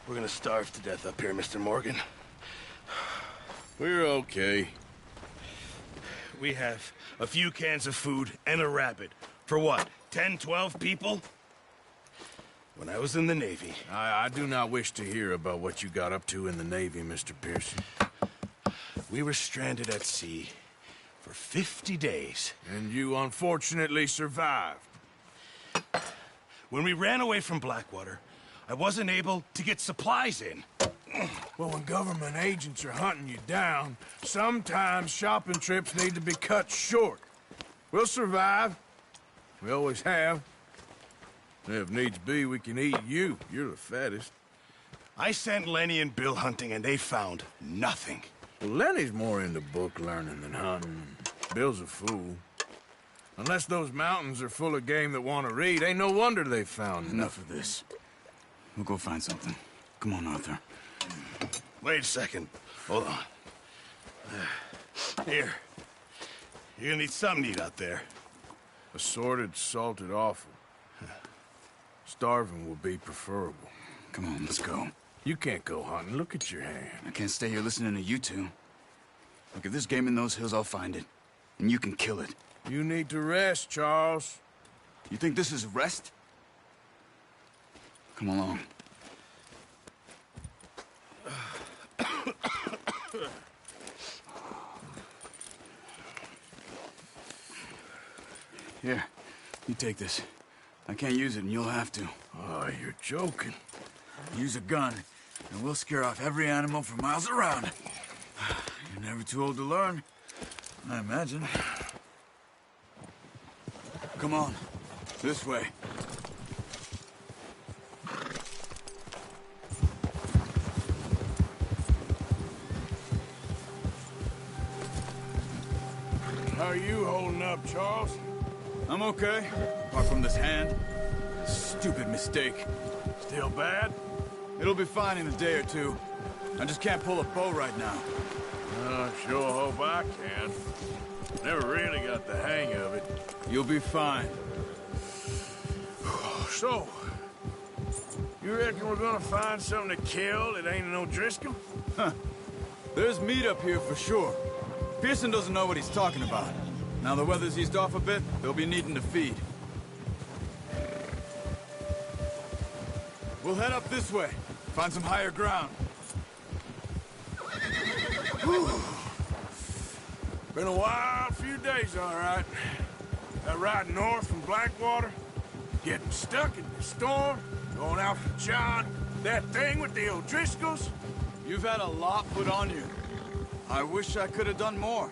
We're gonna starve to death up here, Mr. Morgan. We're okay. We have a few cans of food and a rabbit. For what, 10, 12 people? When I was in the Navy... I do not wish to hear about what you got up to in the Navy, Mr. Pearson. We were stranded at sea for 50 days. And you unfortunately survived. When we ran away from Blackwater, I wasn't able to get supplies in. Well, when government agents are hunting you down, sometimes shopping trips need to be cut short. We'll survive. We always have. If needs be, we can eat you. You're the fattest. I sent Lenny and Bill hunting, and they found nothing. Well, Lenny's more into book learning than hunting. Bill's a fool. Unless those mountains are full of game that want to read, ain't no wonder they found Enough of this. We'll go find something. Come on, Arthur. Wait a second. Hold on. Here. You're gonna need something to eat out there. Assorted, salted offal. Starving will be preferable. Come on, let's go. You can't go hunting. Look at your hand. I can't stay here listening to you two. Look, if there's game in those hills, I'll find it. And you can kill it. You need to rest, Charles. You think this is rest? Come along. Here, you take this. I can't use it, and you'll have to. Oh, you're joking. Use a gun, and we'll scare off every animal for miles around. You're never too old to learn, I imagine. Come on, this way. How are you holding up, Charles? I'm okay, apart from this hand. Stupid mistake. Still bad? It'll be fine in a day or two. I just can't pull a bow right now. I sure hope I can. Never really got the hang of it. You'll be fine. So, you reckon we're gonna find something to kill that ain't no Driscoll? Huh. There's meat up here for sure. Pearson doesn't know what he's talking about. Now the weather's eased off a bit, they'll be needing to feed. We'll head up this way. Find some higher ground. Been a wild few days, all right. That ride north from Blackwater, getting stuck in the storm, going out for John, that thing with the O'Driscolls. You've had a lot put on you. I wish I could have done more.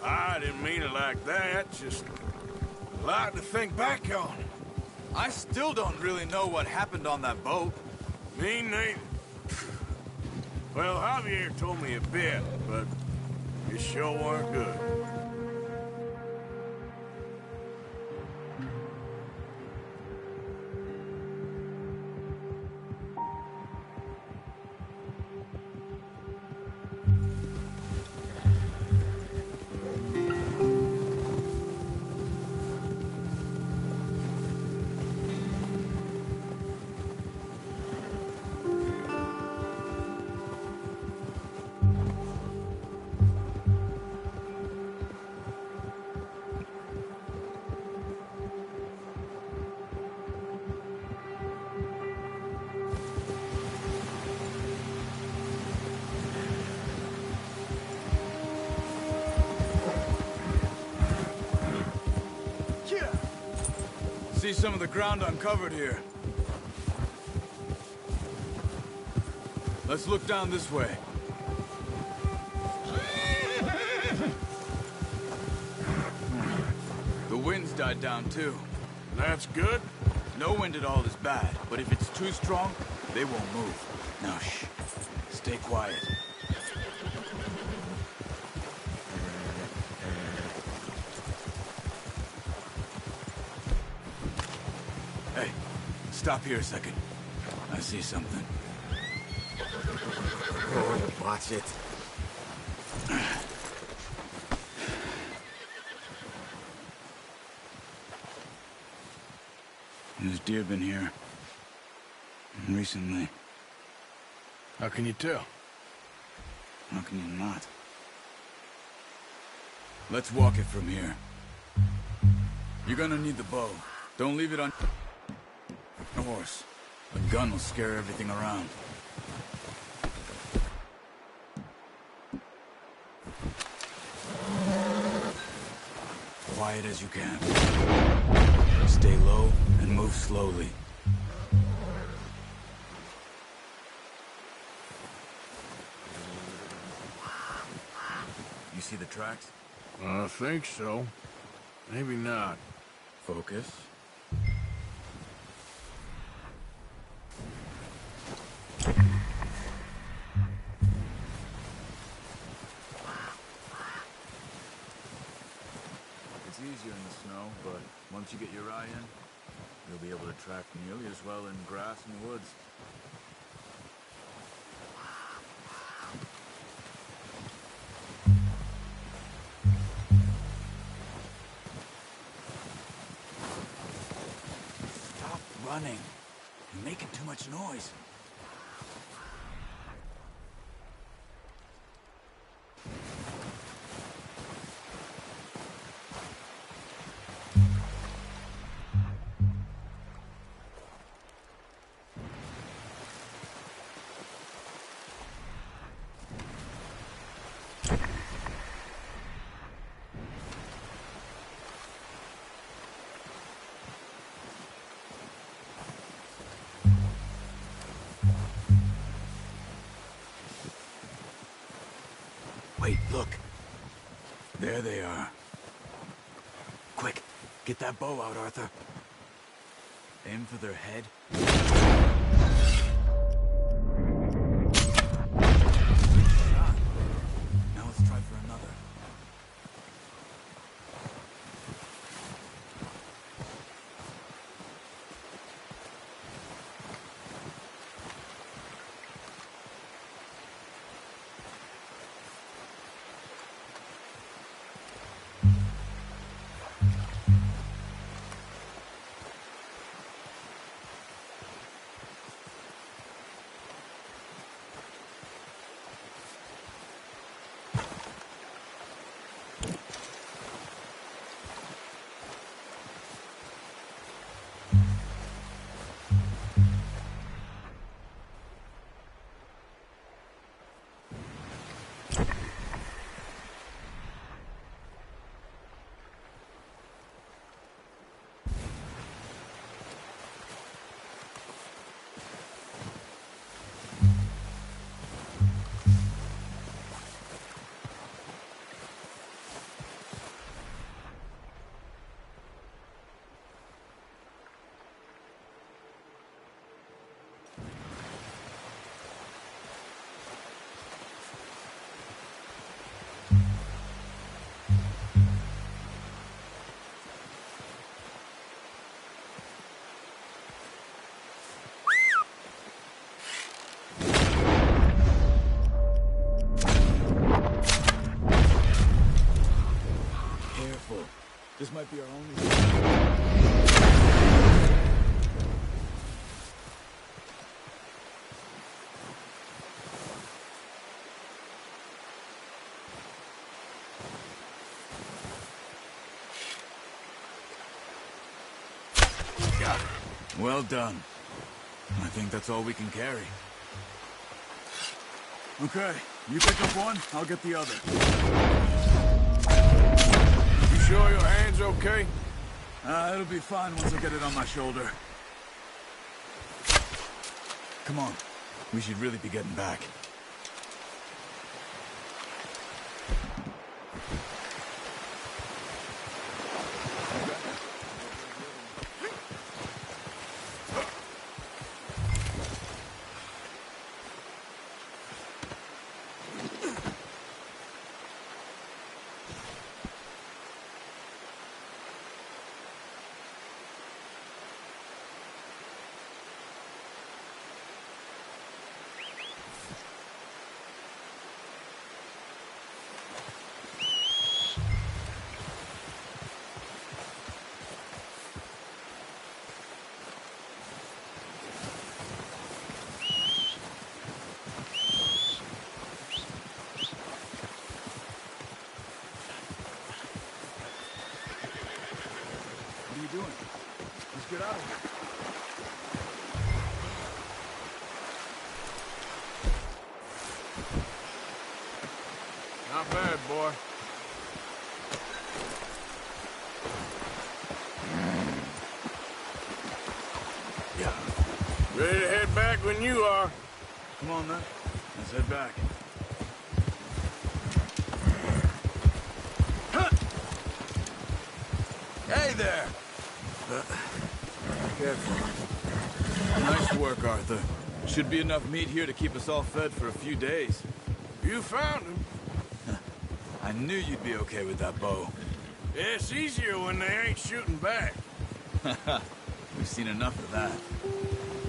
I didn't mean it like that, just a lot to think back on. I still don't really know what happened on that boat. Me neither. Well, Javier told me a bit, but it sure weren't good. See some of the ground uncovered here. Let's look down this way. The wind's died down too. That's good. No wind at all is bad, but if it's too strong, they won't move. Now shh. Stay quiet. Hey, stop here a second. I see something. Oh, watch it. There's deer been here. Recently. How can you tell? How can you not? Let's walk it from here. You're gonna need the bow. Don't leave it on the horse. A gun will scare everything around. Quiet as you can. Stay low and move slowly. You see the tracks? I think so. Maybe not. Focus. It's easier in the snow, but once you get your eye in, you'll be able to track nearly as well in grass and woods. Stop running. You're making too much noise. Wait, look. There they are. Quick, get that bow out, Arthur. Aim for their head. Good shot. Now let's try for another. This might be our only... Got it. Well done. I think that's all we can carry. Okay, you pick up one, I'll get the other. You sure your hand's okay? It'll be fine once I get it on my shoulder. Come on, we should really be getting back. boy. Yeah. Ready to head back when you are. Come on, then. Let's head back. Hey there! Careful. Nice work, Arthur. Should be enough meat here to keep us all fed for a few days. You found him. I knew you'd be okay with that bow. Yeah, it's easier when they ain't shooting back. We've seen enough of that.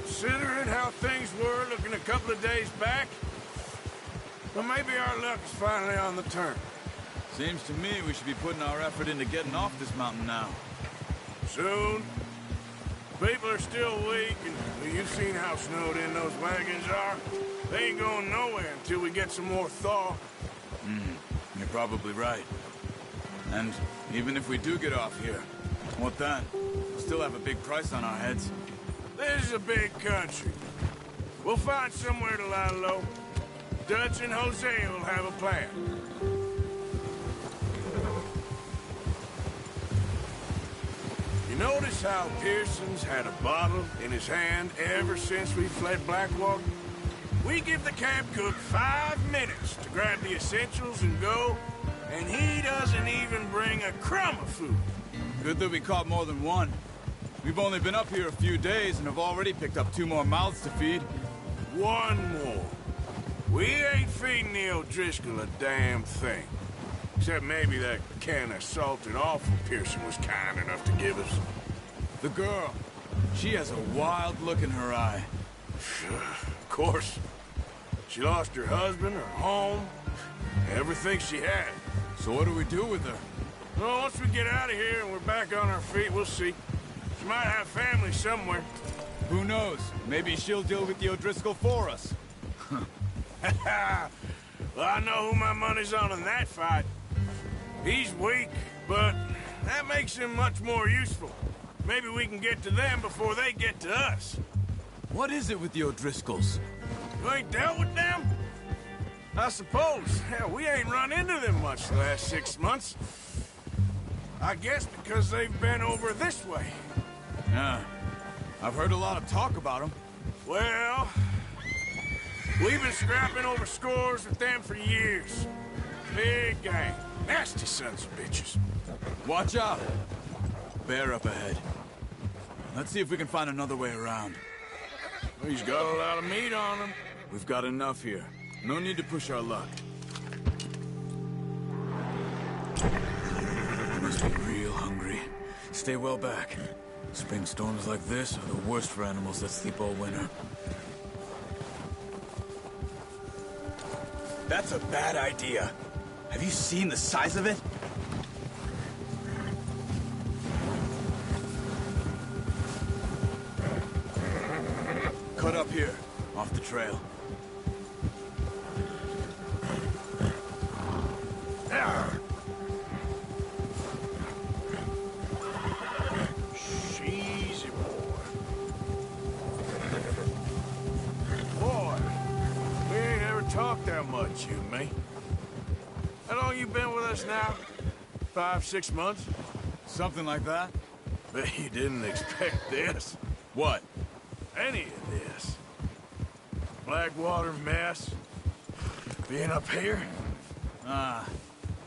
Considering how things were looking a couple of days back, well, maybe our luck is finally on the turn. Seems to me we should be putting our effort into getting off this mountain now. Soon. People are still weak, and well, you've seen how snowed in those wagons are. They ain't going nowhere until we get some more thaw. You're probably right. And even if we do get off here, what then? We'll still have a big price on our heads. This is a big country. We'll find somewhere to lie low. Dutch and Jose will have a plan. You notice how Pearson's had a bottle in his hand ever since we fled Blackwater? We give the camp cook 5 minutes to grab the essentials and go, and he doesn't even bring a crumb of food. Good that we caught more than one. We've only been up here a few days and have already picked up 2 more mouths to feed. 1 more. We ain't feeding the O'Driscoll a damn thing. Except maybe that can of salted offal Pearson was kind enough to give us. The girl. She has a wild look in her eye. Of course. She lost her husband, her home, everything she had. So what do we do with her? Well, once we get out of here and we're back on our feet, we'll see. She might have family somewhere. Who knows? Maybe she'll deal with the O'Driscoll for us. Well, I know who my money's on in that fight. He's weak, but that makes him much more useful. Maybe we can get to them before they get to us. What is it with the O'Driscolls? You ain't dealt with them? I suppose. Hell, we ain't run into them much the last 6 months. I guess because they've been over this way. Yeah. I've heard a lot of talk about them. Well, we've been scrapping over scores with them for years. Big gang. Nasty sons of bitches. Watch out! Bear up ahead. Let's see if we can find another way around. He's got a lot of meat on him. We've got enough here. No need to push our luck. You must be real hungry. Stay well back. Spring storms like this are the worst for animals that sleep all winter. That's a bad idea. Have you seen the size of it? Cut up here, off the trail. Easy, boy. Boy, we ain't ever talked that much, you and me. How long you been with us now? 5, 6 months? Something like that? Bet you didn't expect this. What? Any of this. Blackwater mess. Being up here.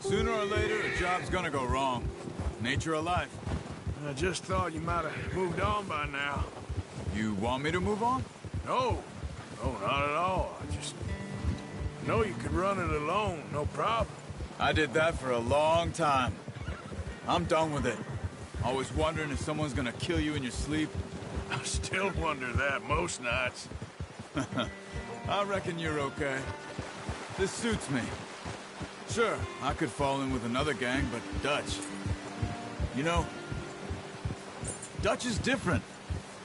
Sooner or later, a job's gonna go wrong. Nature of life. I just thought you might have moved on by now. You want me to move on? No. No, not at all. I just know you could run it alone, no problem. I did that for a long time. I'm done with it. Always wondering if someone's gonna kill you in your sleep. I still wonder that most nights. I reckon you're okay. This suits me. Sure, I could fall in with another gang, but Dutch... You know, Dutch is different.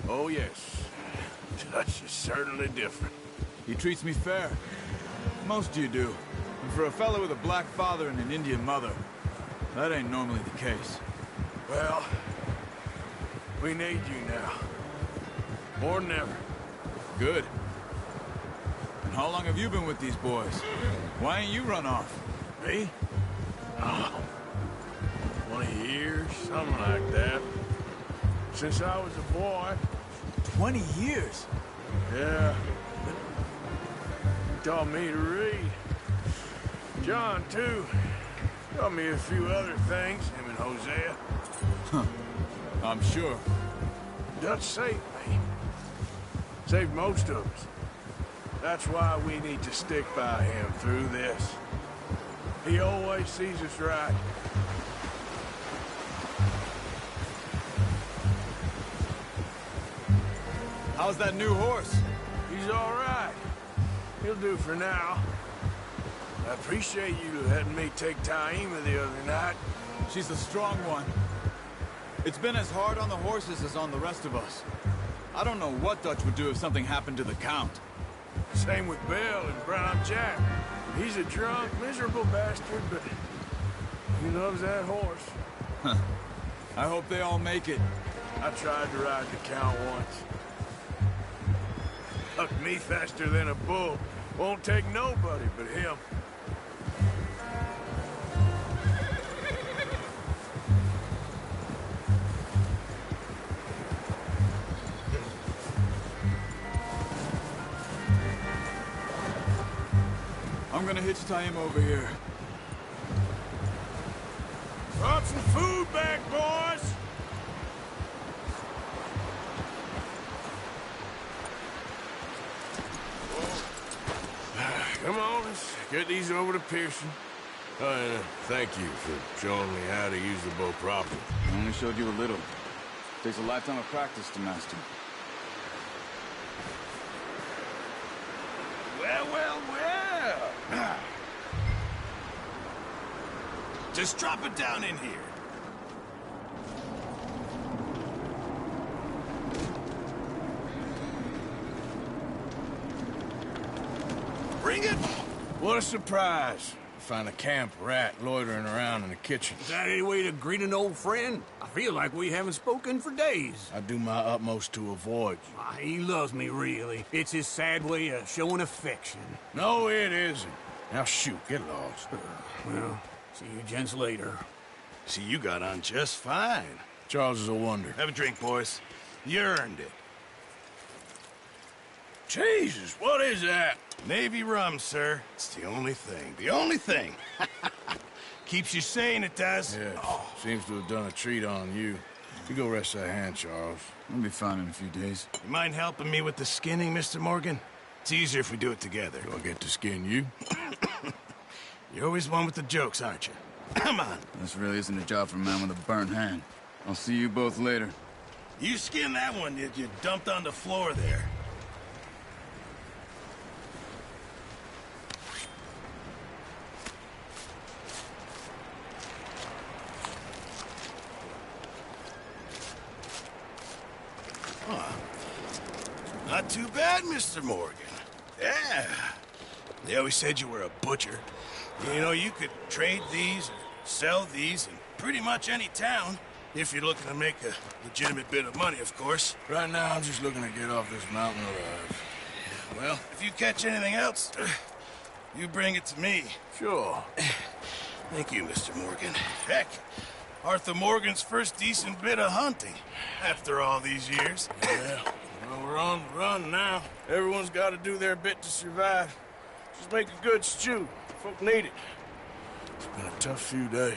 Oh, yes. Dutch is certainly different. He treats me fair. Most you do. And for a fellow with a black father and an Indian mother, that ain't normally the case. Well, we need you now. More than ever. Good. And how long have you been with these boys? Why ain't you run off? Me? 20 years, something like that. Since I was a boy. 20 years? Yeah. He taught me to read. John, too. Taught me a few other things, him and Hosea. Huh. I'm sure. Dutch saved me. Saved most of us. That's why we need to stick by him through this. He always sees us right. How's that new horse? He's all right. He'll do for now. I appreciate you letting me take Taima the other night. She's a strong one. It's been as hard on the horses as on the rest of us. I don't know what Dutch would do if something happened to the Count. Same with Bill and Brown Jack. He's a drunk, miserable bastard, but he loves that horse. Huh. I hope they all make it. I tried to ride the Count once. Hucked me faster than a bull. Won't take nobody but him. I'm gonna hitch Taima over here. Brought some food back, boys! Come on, let's get these over to Pearson. And thank you for showing me how to use the bow properly. I only showed you a little. Takes a lifetime of practice to master. Well, well, well. Just drop it down in here. Bring it! What a surprise. Find a camp rat loitering around in the kitchen. Is that any way to greet an old friend? I feel like we haven't spoken for days. I do my utmost to avoid you. He loves me, really. It's his sad way of showing affection. No, it isn't. Now shoot, get lost. Well, see you gents later. See, you got on just fine. Charles is a wonder. Have a drink, boys. You earned it. Jesus, what is that? Navy rum, sir. It's the only thing. The only thing. Keeps you sane, it does. Yeah, seems to have done a treat on you. You go rest that hand, Charles. I'll be fine in a few days. You mind helping me with the skinning, Mr. Morgan? It's easier if we do it together. Do I get to skin you? You're always one with the jokes, aren't you? Come on. This really isn't a job for a man with a burnt hand. I'll see you both later. You skin that one that you dumped on the floor there. Not too bad, Mr. Morgan. Yeah. They always said you were a butcher. You know, you could trade these or sell these in pretty much any town, if you're looking to make a legitimate bit of money, of course. Right now, I'm just looking to get off this mountain alive. Well, if you catch anything else, you bring it to me. Sure. Thank you, Mr. Morgan. Heck, Arthur Morgan's first decent bit of hunting, after all these years. Yeah. Well, we're on the run now. Everyone's got to do their bit to survive. Just make a good stew. Folk need it. It's been a tough few days.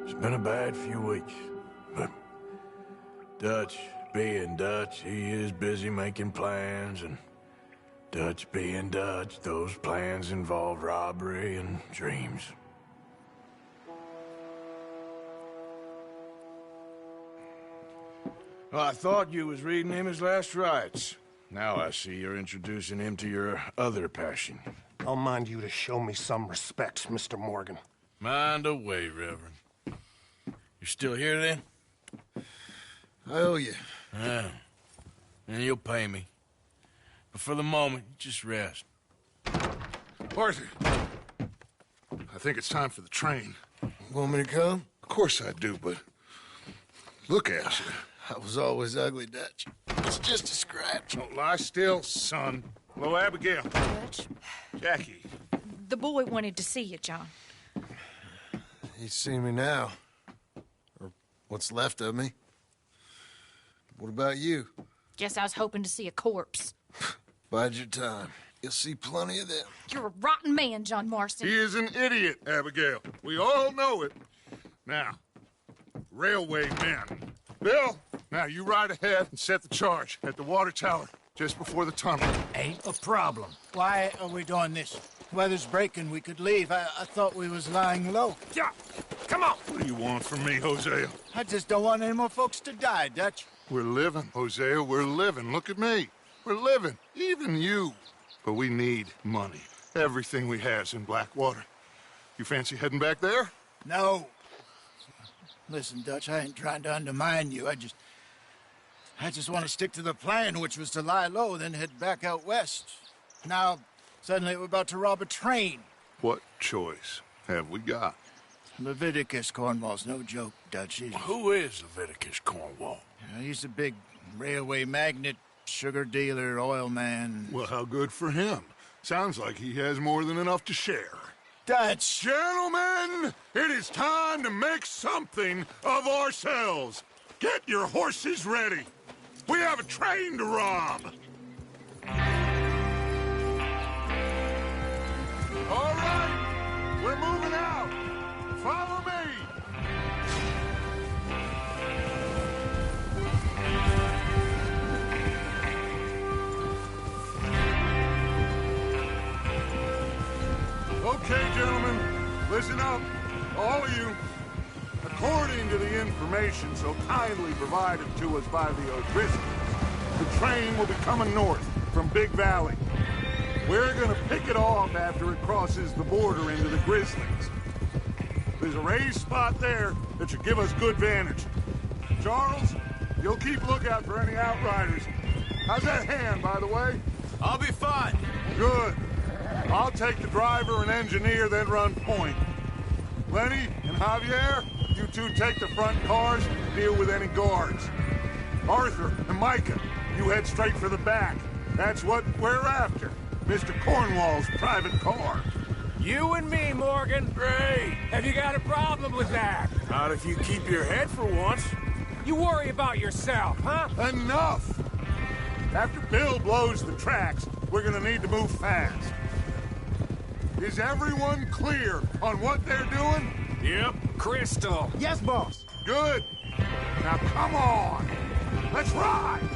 It's been a bad few weeks, but Dutch being Dutch, he is busy making plans, and Dutch being Dutch, those plans involve robbery and dreams. Well, I thought you was reading him his last rites. Now I see you're introducing him to your other passion. I'll mind you to show me some respect, Mr. Morgan. Mind away, Reverend. You're still here, then? I owe you. Yeah. And you'll pay me. But for the moment, just rest. Arthur, I think it's time for the train. Want me to come? Of course I do, but look at you. I was always ugly, Dutch. It's just a scratch. Don't lie still, son. Hello, Abigail. Dutch, Jackie. the boy wanted to see you, John. He's seen me now. Or what's left of me. What about you? Guess I was hoping to see a corpse. Bide your time. You'll see plenty of them. You're a rotten man, John Marston. He is an idiot, Abigail. We all know it. Now, railway men. Bill, now you ride ahead and set the charge at the water tower just before the tunnel. Ain't a problem. Why are we doing this? Weather's breaking. We could leave. I thought we was lying low. Yeah, come on. What do you want from me, Hosea? I just don't want any more folks to die, Dutch. We're living, Hosea. We're living. Look at me. We're living. Even you. But we need money. Everything we has in Blackwater. You fancy heading back there? No. Listen, Dutch, I ain't trying to undermine you. I just want to stick to the plan, which was to lie low, then head back out west. Now, suddenly we're about to rob a train. What choice have we got? Leviticus Cornwall's no joke, Dutch. Who is Leviticus Cornwall? He's a big railway magnate, sugar dealer, oil man. Well, how good for him. Sounds like he has more than enough to share. Dutch! Gentlemen, it is time to make something of ourselves. Get your horses ready. We have a train to rob. All right, we're moving out. Follow me. Okay, gentlemen, listen up, all of you. According to the information so kindly provided to us by the O'Driscolls, the train will be coming north from Big Valley. We're gonna pick it off after it crosses the border into the Grizzlies. There's a raised spot there that should give us good vantage. Charles, you'll keep lookout for any outriders. How's that hand, by the way? I'll be fine. Good. I'll take the driver and engineer, then run point. Lenny and Javier, you two take the front cars and deal with any guards. Arthur and Micah, you head straight for the back. That's what we're after. Mr. Cornwall's private car. You and me, Morgan. Great. Have you got a problem with that? Not if you keep your head for once. You worry about yourself, huh? Enough! After Bill blows the tracks, we're gonna need to move fast. Is everyone clear on what they're doing? Yep. Crystal. Yes, boss. Good. Now come on. Let's ride.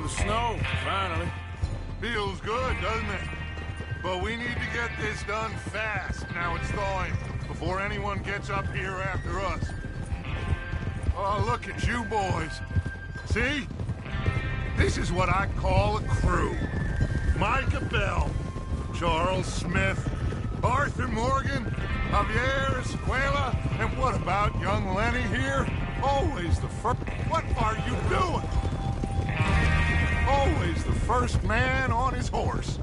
Snow, finally. Feels good, doesn't it? But we need to get this done fast. Now it's thawing, before anyone gets up here after us. Oh, look at you boys. See? This is what I call a crew. Micah Bell, Charles Smith, Arthur Morgan, Javier Escuela, and what about young Lenny here? Always the first... What are you doing? Always the first man on his horse.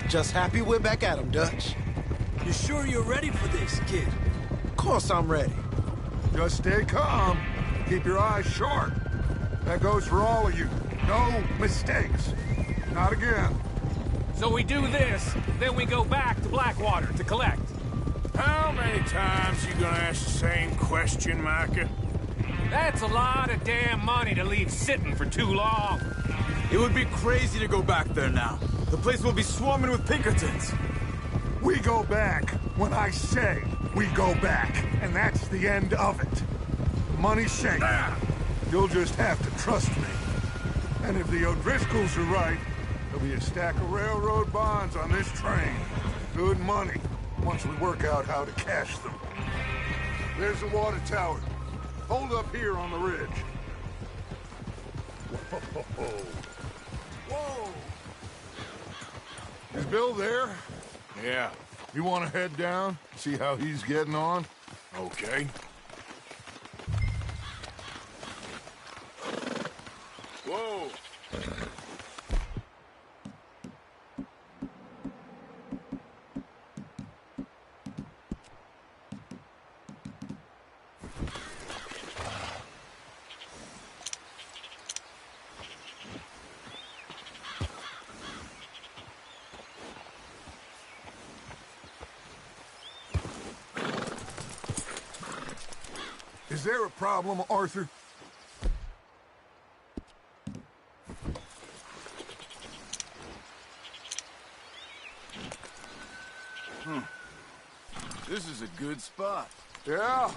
Just happy we're back at him, Dutch. You sure you're ready for this, kid? Of course I'm ready. Just stay calm. Keep your eyes sharp. That goes for all of you. No mistakes. Not again. So we do this, then we go back to Blackwater to collect. How many times you gonna ask the same question, Micah? That's a lot of damn money to leave sitting for too long. It would be crazy to go back there now. The place will be swarming with Pinkertons. We go back when I say. we go back, and that's the end of it. Money shake. You'll just have to trust me. And if the O'Driscolls are right, there'll be a stack of railroad bonds on this train. Good money, once we work out how to cash them. There's the water tower. Hold up here on the ridge. Whoa. Whoa! Is Bill there? Yeah. You want to head down, see how he's getting on? Okay. Whoa! Is there a problem, Arthur? This is a good spot. Yeah.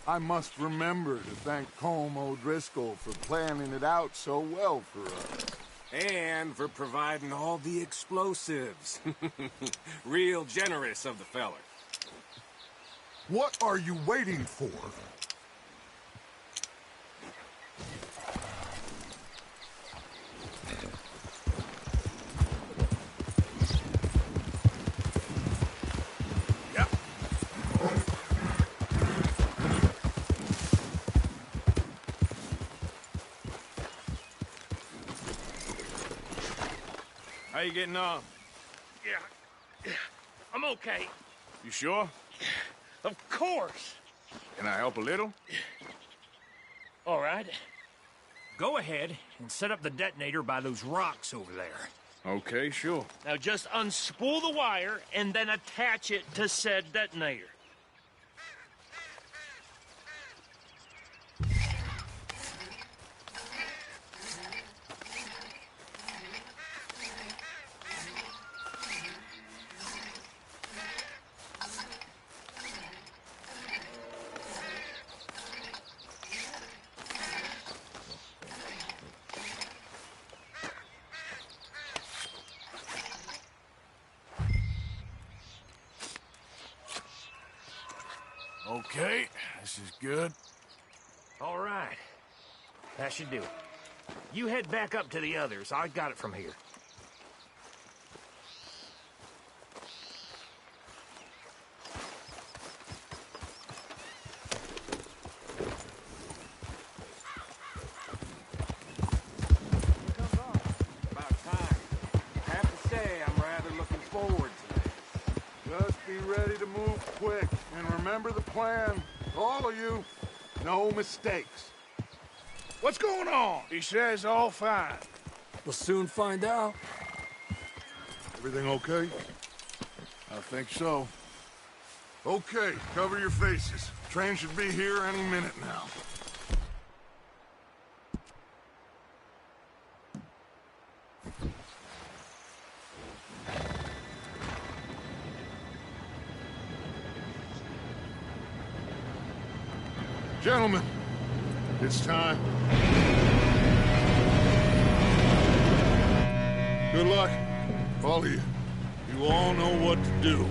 I must remember to thank Colm O'Driscoll for planning it out so well for us. And for providing all the explosives. Real generous of the feller. What are you waiting for? How you getting on? Yeah, I'm okay. You sure? Of course. Can I help a little? All right. Go ahead and set up the detonator by those rocks over there. Okay, sure. Now just unspool the wire and then attach it to said detonator. Okay, this is good. All right. That should do it. You head back up to the others. I got it from here. About time. I have to say, I'm rather looking forward to this. Just be ready to move quick. And remember the plan. All of you, no mistakes. What's going on? He says all fine. We'll soon find out. Everything okay? I think so. Okay, cover your faces. Train should be here any minute now. Gentlemen, it's time. Good luck, all of you. You all know what to do.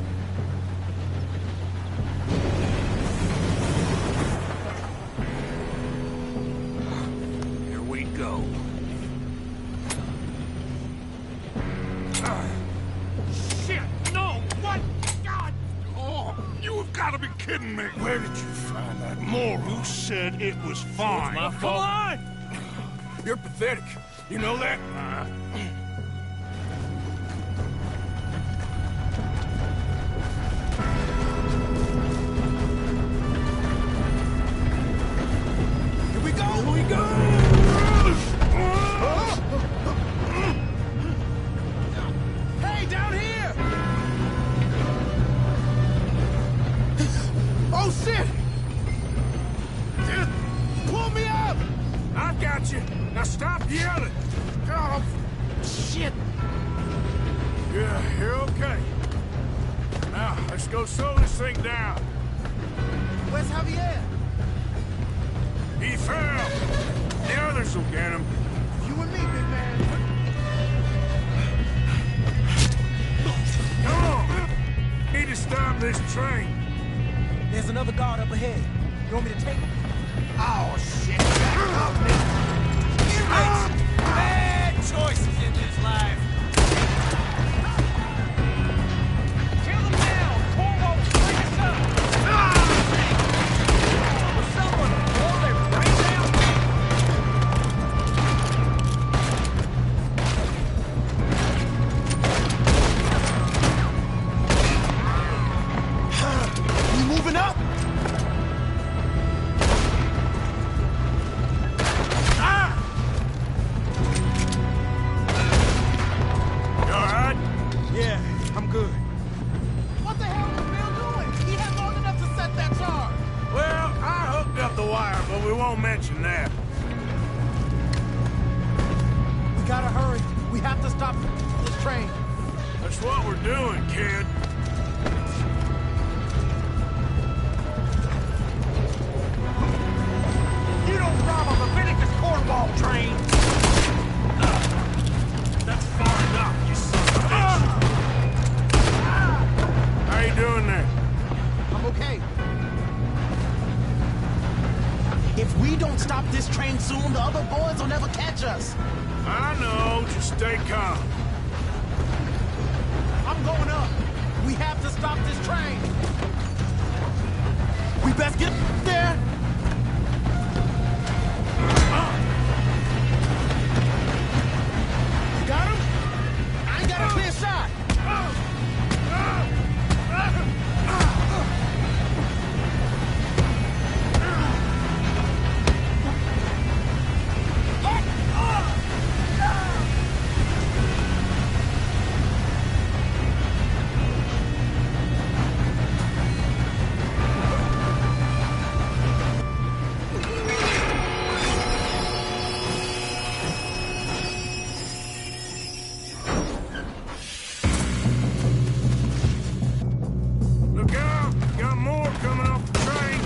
Here we go. Shit! No! What? God! Oh, you have got to be kidding me. Where did you find that moron? Who said it was fine? My Come fault. on! You're pathetic. You know that? Here we go! Here we go! Hey, down here! Oh, shit! Just pull me up! I got you. Now stop yelling. Oh, shit. Yeah, you're okay. Now, let's go slow this thing down. Where's Javier? He fell. The others will get him. You and me, big man. Come on. Need to stop this train. There's another guard up ahead. You want me to take him? Oh, shit. Back up, nigga. He makes bad choices in this life. Kill them now! Cornwall's bring us up! Will someone blow their brains out? We moving up? You all right? Yeah, I'm good. What the hell was Bill doing? He had long enough to set that charge. Well, I hooked up the wire, but we won't mention that. We gotta hurry. We have to stop this train. That's what we're doing, kid. You don't rob a Leviticus Cornwall train! That's far enough, you son of a bitch! How you doing there? I'm okay. If we don't stop this train soon, the other boys will never catch us. I know. Just stay calm. I'm going up. We have to stop this train. We best get there. You got him? I ain't got a clear shot. Look out! Got more coming off the train.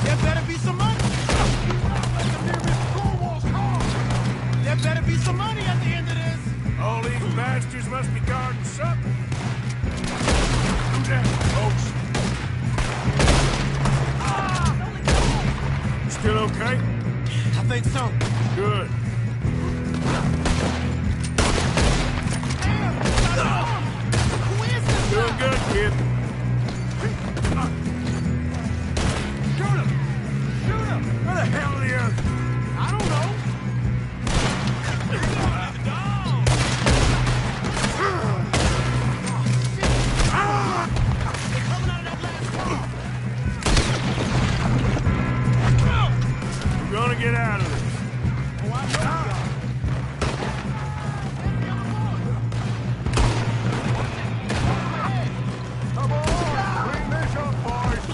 There better be some money. There better be some money at the end of this. All these bastards must be guarding something. Who's that, folks? You still okay? I think so. Good. Who is this Doing guy? good, kid. Shoot him! Shoot him! Where the hell are the others? I don't know. They're coming out of that last car. We're gonna get out of this. Oh, I know we are. Come on, bring this up, boys.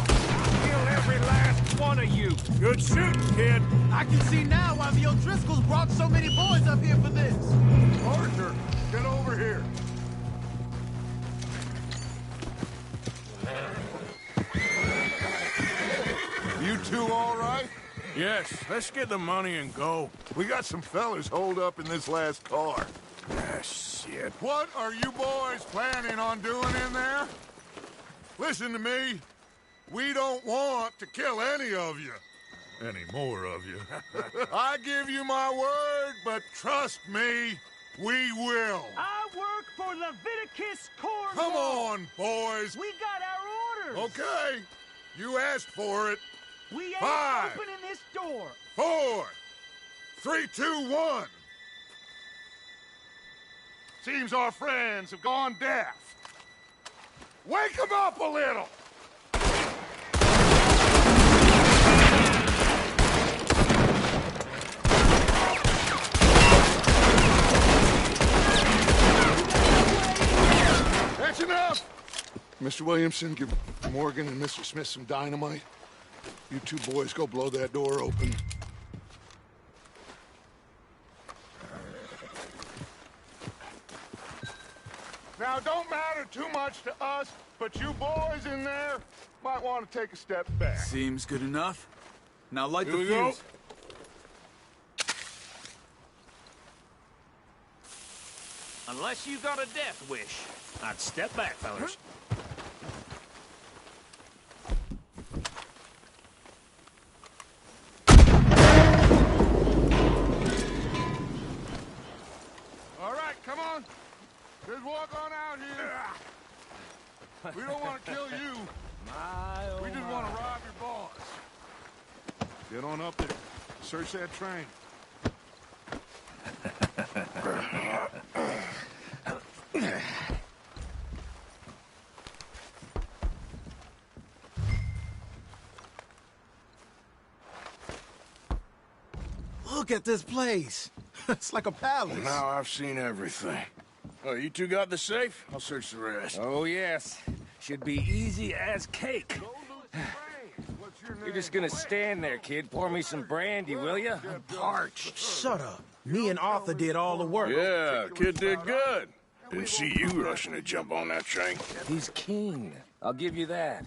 Kill every last one of you! Good shooting, kid. I can see now why the O'Driscolls brought so many boys up here for this. Arthur, get over here. You two all right? Yes, let's get the money and go. We got some fellas holed up in this last car. Ah, shit. What are you boys planning on doing in there? Listen to me. We don't want to kill any of you. Any more of you. I give you my word, but trust me, we will. I work for Leviticus Cornwall! Come on, boys. We got our orders! Okay. You asked for it. We ain't 5, opening this door! 4, 3, 2, 1. Seems our friends have gone deaf. Wake them up a little. That's enough. Mr. Williamson, give Morgan and Mr. Smith some dynamite. You two boys go blow that door open. Now, don't matter too much to us but you boys in there might want to take a step back. Seems good enough. Now light Here the we go. fuse. Unless you got a death wish, I'd step back, fellas. All right, come on. Just walk on out here. We don't want to kill you. We just want to rob your boss. Get on up there. Search that train. Look at this place. It's like a palace. Now I've seen everything. Oh, you two got the safe? I'll search the rest. Oh, yes. Should be easy as cake. You're just gonna stand there, kid. Pour me some brandy, will you? I'm parched. Shut up. Me and Arthur did all the work. Yeah, kid did good. Didn't see you rushing to jump on that train. He's keen. I'll give you that.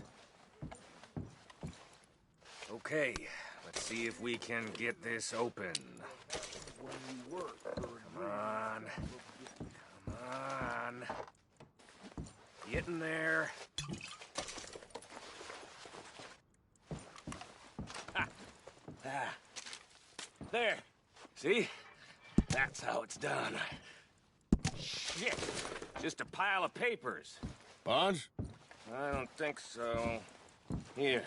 Okay, let's see if we can get this open. Come on. Come on. Get in there. Ah. There. See? That's how it's done. Shit. Just a pile of papers. Bonds? I don't think so. Here.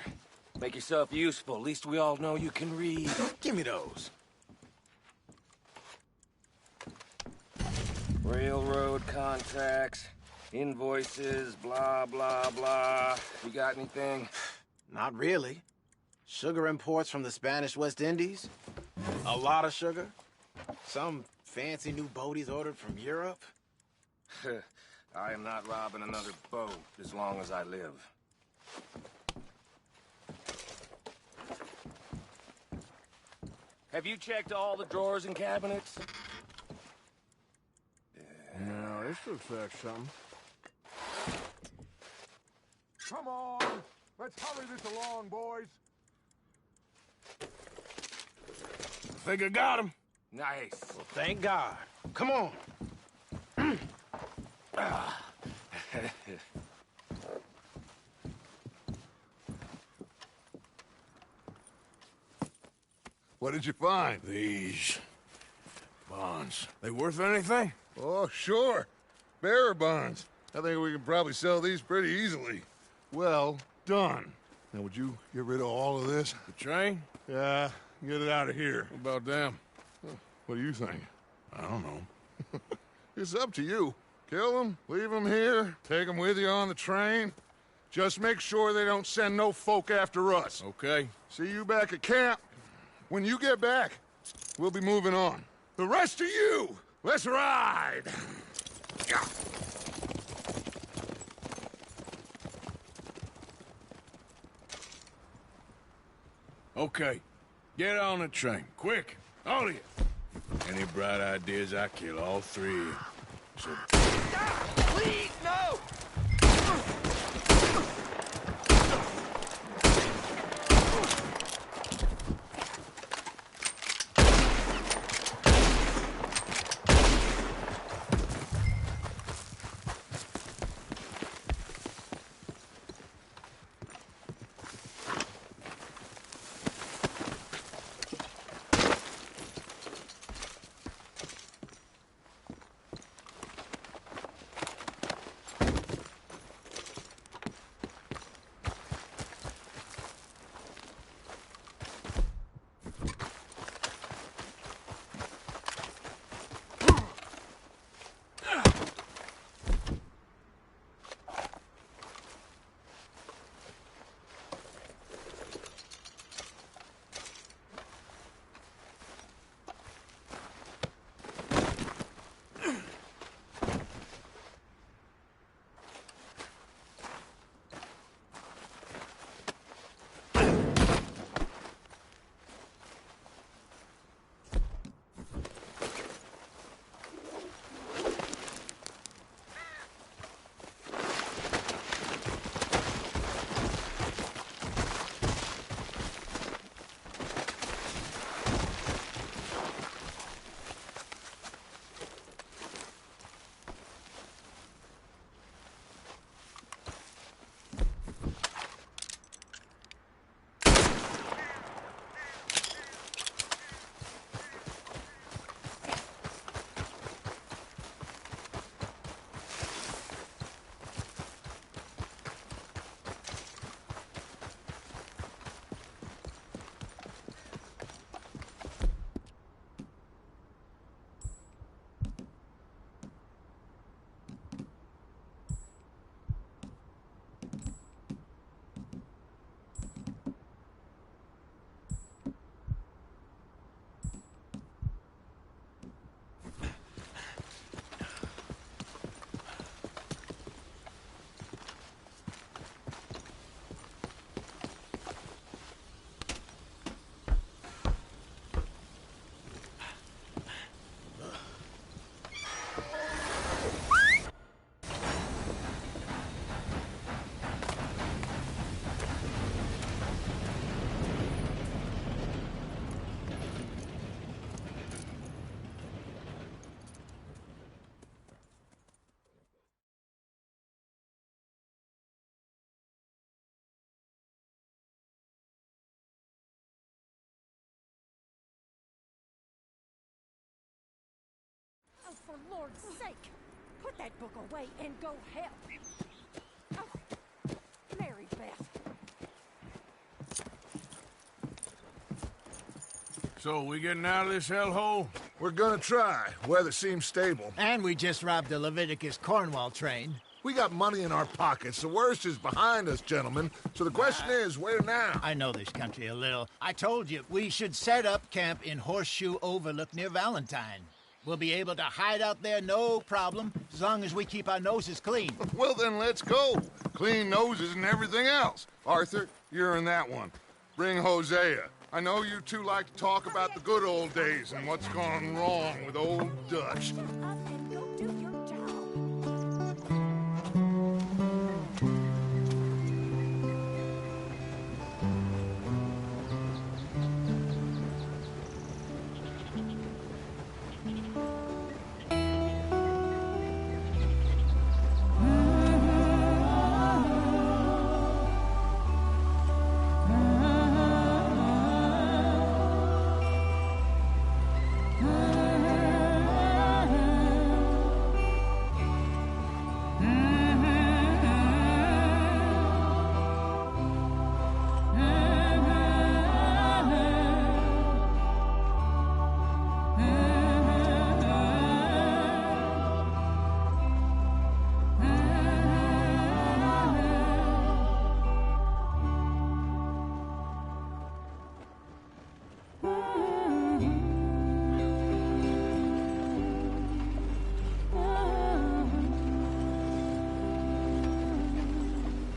Make yourself useful. At least we all know you can read. Give me those. Railroad contacts, invoices, blah, blah, blah. You got anything? Not really. Sugar imports from the Spanish West Indies. A lot of sugar. Some fancy new boat he's ordered from Europe. I am not robbing another boat as long as I live. Have you checked all the drawers and cabinets? No, this looks like something. Come on. Let's hurry this along, boys. I think I got him. Nice. Well, thank God. Come on. What did you find? These bonds. They worth anything? Oh, sure. Bearer bonds. I think we can probably sell these pretty easily. Well done. Now, would you get rid of all of this? The train? Yeah, get it out of here. What about them? What do you think? I don't know. It's up to you. Kill them, leave them here, take them with you on the train. Just make sure they don't send no folk after us. Okay. See you back at camp. When you get back, we'll be moving on. The rest of you, let's ride! Okay. Get on the train. Quick. All of you. Any bright ideas, I kill all three. So... Please, no! Lord's sake! Put that book away and go help. Oh, Mary Beth. So, we getting out of this hellhole? We're gonna try. Weather seems stable. And we just robbed the Leviticus Cornwall train. We got money in our pockets. The worst is behind us, gentlemen. So the question is, where now? I know this country a little. I told you, we should set up camp in Horseshoe Overlook near Valentine. We'll be able to hide out there, no problem, as long as we keep our noses clean. Well, then let's go. Clean noses and everything else. Arthur, you're in that one. Bring Hosea. I know you two like to talk about the good old days and what's gone wrong with old Dutch. Shut up and go do your job.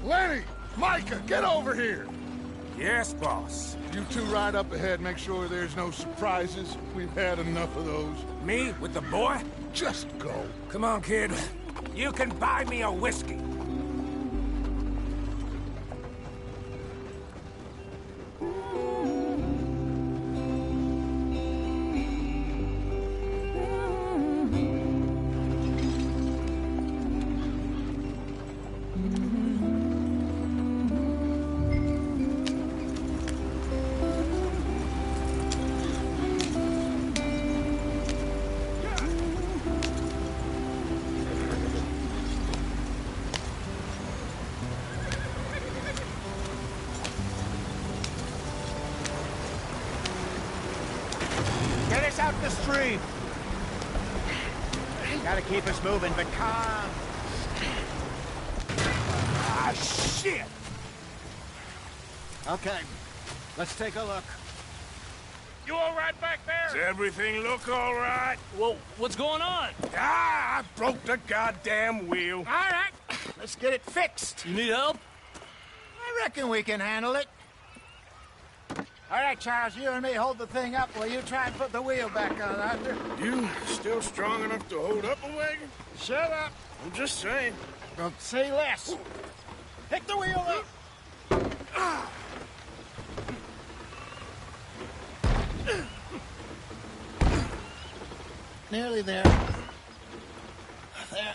Lenny! Micah, get over here! Yes, boss. You two ride up ahead, make sure there's no surprises. We've had enough of those. Me with the boy? Just go. Come on, kid. You can buy me a whiskey. Get us out the stream. Gotta keep us moving, but calm. Ah, shit! Okay, let's take a look. You all right back there? Does everything look all right? Well, what's going on? Ah, I broke the goddamn wheel. All right, let's get it fixed. You need help? I reckon we can handle it. All right, Charles, you and me hold the thing up while you try and put the wheel back on, Arthur. You still strong enough to hold up a wagon? Shut up. I'm just saying. Don't say less. Pick the wheel up. Nearly there. There.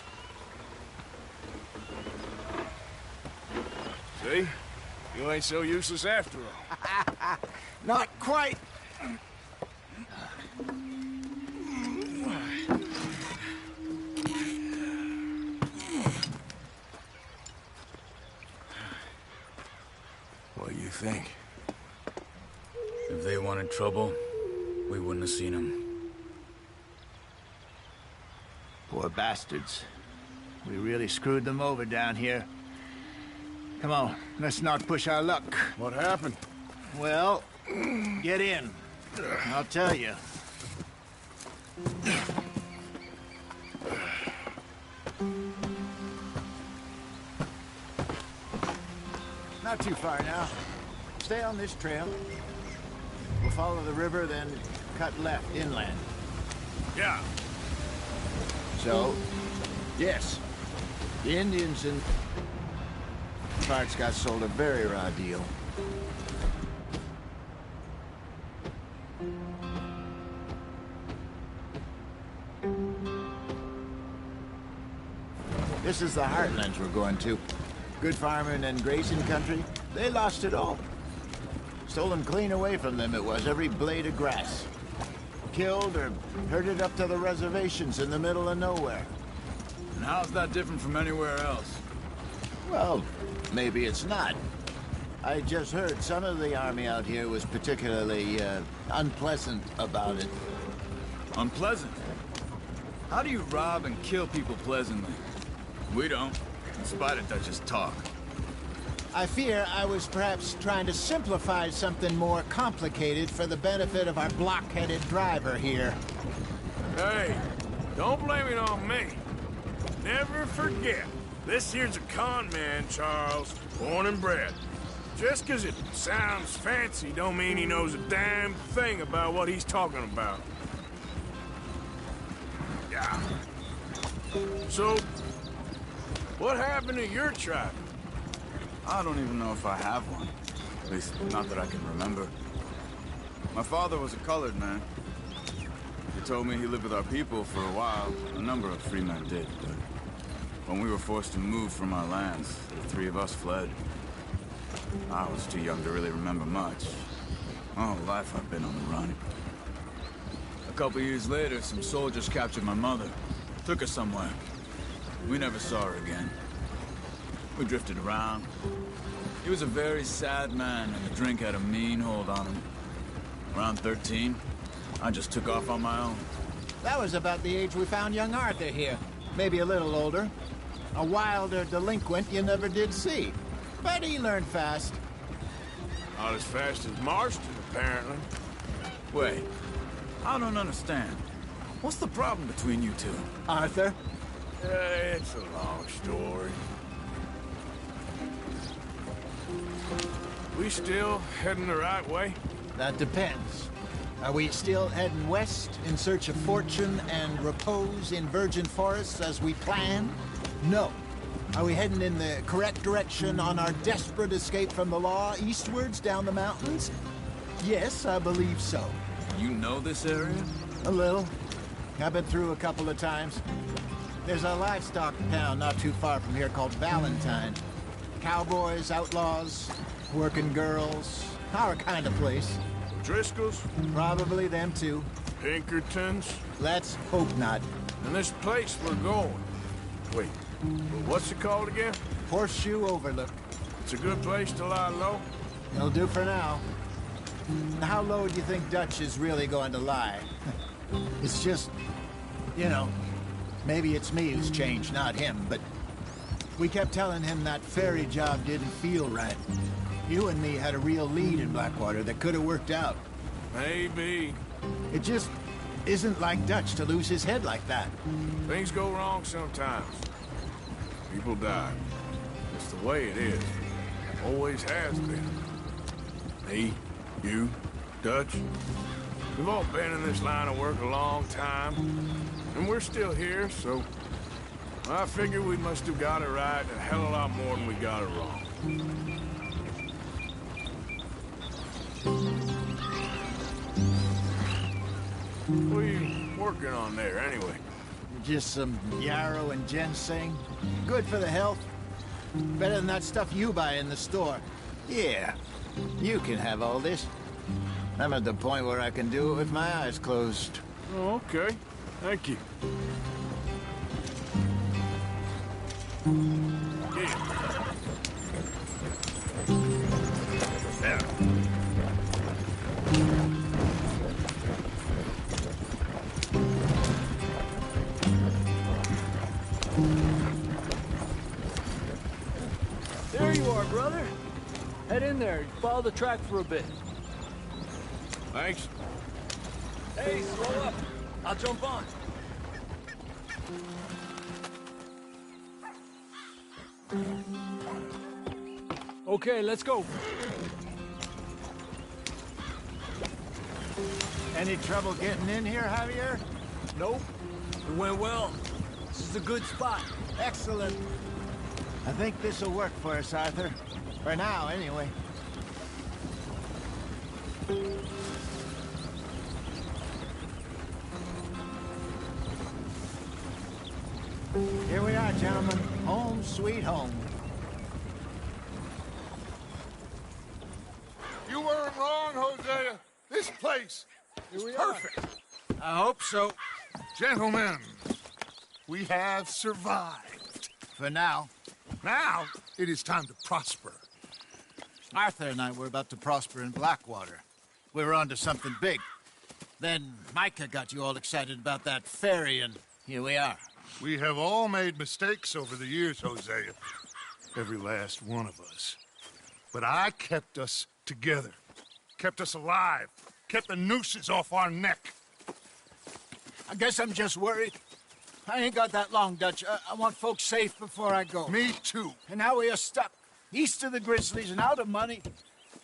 See? You ain't so useless after all. Not quite. What do you think? If they wanted trouble, we wouldn't have seen them. Poor bastards. We really screwed them over down here. Come on, let's not push our luck. What happened? Well, get in. I'll tell you. Not too far now. Stay on this trail. We'll follow the river, then cut left inland. Yeah. So, yes, the Indians in parts got sold a very raw deal. This is the heartlands we're going to. Good farming and grazing country. They lost it all. Stolen clean away from them it was, every blade of grass. killed or herded up to the reservations in the middle of nowhere. And how's that different from anywhere else? Well, maybe it's not. I just heard some of the army out here was particularly, unpleasant about it. Unpleasant? How do you rob and kill people pleasantly? We don't, in spite of Dutch's talk. I fear I was perhaps trying to simplify something more complicated for the benefit of our block-headed driver here. Hey, don't blame it on me. Never forget, this here's a con man, Charles, born and bred. Just 'cause it sounds fancy don't mean he knows a damn thing about what he's talking about. Yeah. So, what happened to your tribe? I don't even know if I have one. At least, not that I can remember. My father was a colored man. He told me he lived with our people for a while. A number of free men did, but when we were forced to move from our lands, the three of us fled. I was too young to really remember much. My whole life I've been on the run. A couple years later, some soldiers captured my mother. Took her somewhere. We never saw her again. We drifted around. He was a very sad man, and the drink had a mean hold on him. Around 13, I just took off on my own. That was about the age we found young Arthur here. Maybe a little older. A wilder delinquent you never did see. But he learned fast. Not as fast as Marston, apparently. Wait, I don't understand. What's the problem between you two? Arthur? It's a long story. We still heading the right way? That depends. Are we still heading west in search of fortune and repose in virgin forests as we planned? No. Are we heading in the correct direction on our desperate escape from the law eastwards down the mountains? Yes, I believe so. You know this area? A little. I've been through a couple of times. There's a livestock town not too far from here called Valentine. Cowboys, outlaws, working girls, our kind of place. Driscoll's? Probably them too. Pinkertons? Let's hope not. And this place we're going. Wait, what's it called again? Horseshoe Overlook. It's a good place to lie low? It'll do for now. How low do you think Dutch is really going to lie? It's just, you know, maybe it's me who's changed, not him, but we kept telling him that ferry job didn't feel right. You and me had a real lead in Blackwater that could have worked out. Maybe. It just isn't like Dutch to lose his head like that. Things go wrong sometimes. People die. It's the way it is. Always has been. Me, you, Dutch. We've all been in this line of work a long time. And we're still here, so I figure we must have got it right a hell of a lot more than we got it wrong. What are you working on there, anyway? Just some yarrow and ginseng. Good for the health. Better than that stuff you buy in the store. Yeah, you can have all this. I'm at the point where I can do it with my eyes closed. Oh, okay. Thank you. There. There you are, brother. Head in there. Follow the track for a bit. Thanks. Hey, slow up. I'll jump on. Okay, let's go. Any trouble getting in here, Javier? Nope. It went well. This is a good spot. Excellent. I think this'll work for us, Arthur. For now, anyway. Here we are, gentlemen. Home sweet home. You weren't wrong, Hosea. This place is perfect. I hope so. Gentlemen, we have survived. For now. Now, it is time to prosper. Arthur and I were about to prosper in Blackwater. We were onto something big. Then Micah got you all excited about that ferry, and here we are. We have all made mistakes over the years, Hosea. Every last one of us. But I kept us together. Kept us alive. Kept the nooses off our neck. I guess I'm just worried. I ain't got that long, Dutch. I want folks safe before I go. Me too. And now we are stuck, east of the Grizzlies and out of money,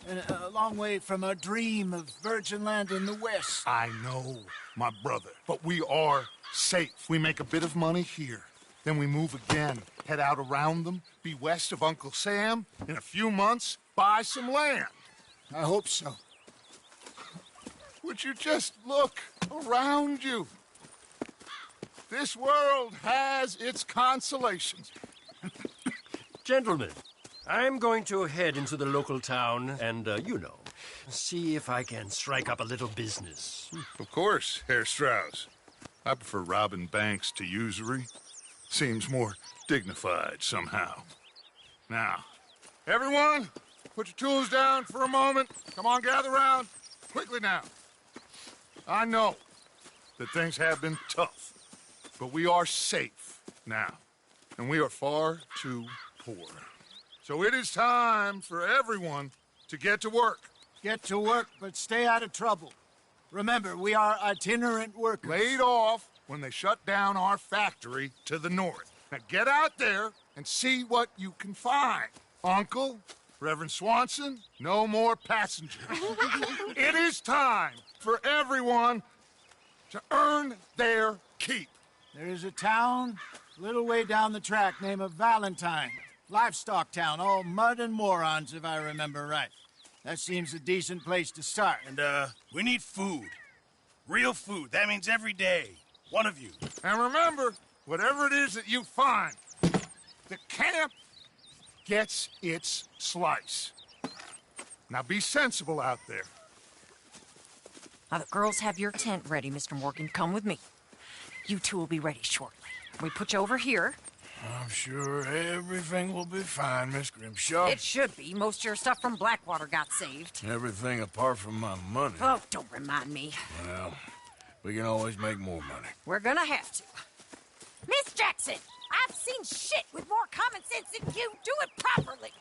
and a long way from our dream of virgin land in the west. I know, my brother, but we are safe. We make a bit of money here. Then we move again, head out around them, be west of Uncle Sam. In a few months, buy some land. I hope so. Would you just look around you? This world has its consolations. Gentlemen, I'm going to head into the local town and, see if I can strike up a little business. Of course, Herr Strauss. I prefer robbing banks to usury. Seems more dignified somehow. Now, everyone, put your tools down for a moment. Come on, gather round. Quickly now. I know that things have been tough, but we are safe now, and we are far too poor. So it is time for everyone to get to work. Get to work, but stay out of trouble. Remember, we are itinerant workers. Laid off when they shut down our factory to the north. Now get out there and see what you can find. Uncle, Reverend Swanson, no more passengers. It is time for everyone to earn their keep. There is a town a little way down the track named Valentine. Livestock town, all mud and morons, if I remember right. That seems a decent place to start. And, we need food. Real food. That means every day. One of you. And remember, whatever it is that you find, the camp gets its slice. Now be sensible out there. Now, the girls have your tent ready, Mr. Morgan. Come with me. You two will be ready shortly. We put you over here. I'm sure everything will be fine, Miss Grimshaw. It should be. Most of your stuff from Blackwater got saved. Everything apart from my money. Oh, don't remind me. Well, we can always make more money. We're gonna have to. Miss Jackson, I've seen shit with more common sense than you. Do it properly.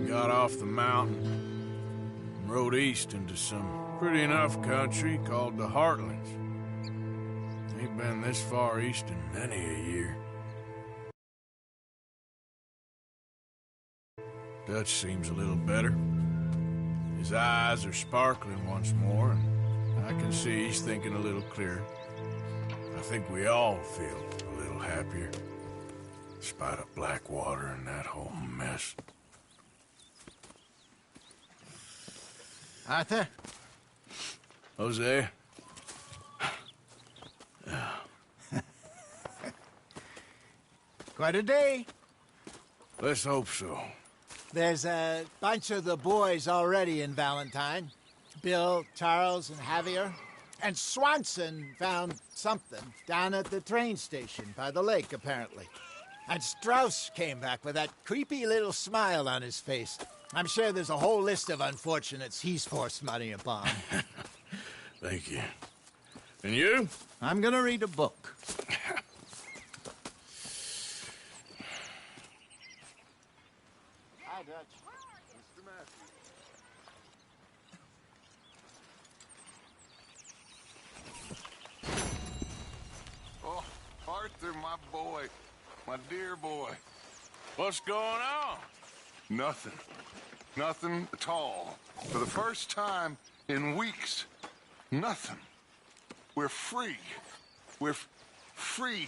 Got off the mountain and rode east into some pretty enough country called the Heartlands. Ain't been this far east in many a year. Dutch seems a little better. His eyes are sparkling once more, and I can see he's thinking a little clearer. I think we all feel a little happier, in spite of Blackwater and that whole mess. Arthur? Jose? Quite a day. Let's hope so. There's a bunch of the boys already in Valentine. Bill, Charles, and Javier. And Swanson found something down at the train station by the lake, apparently. And Strauss came back with that creepy little smile on his face. I'm sure there's a whole list of unfortunates he's forced money upon. Thank you. And you? I'm gonna read a book. Hi, Dutch. Mr. Matthews. Oh, Arthur, my boy. My dear boy. What's going on? Nothing. Nothing at all. For the first time in weeks, Nothing. We're free. We're free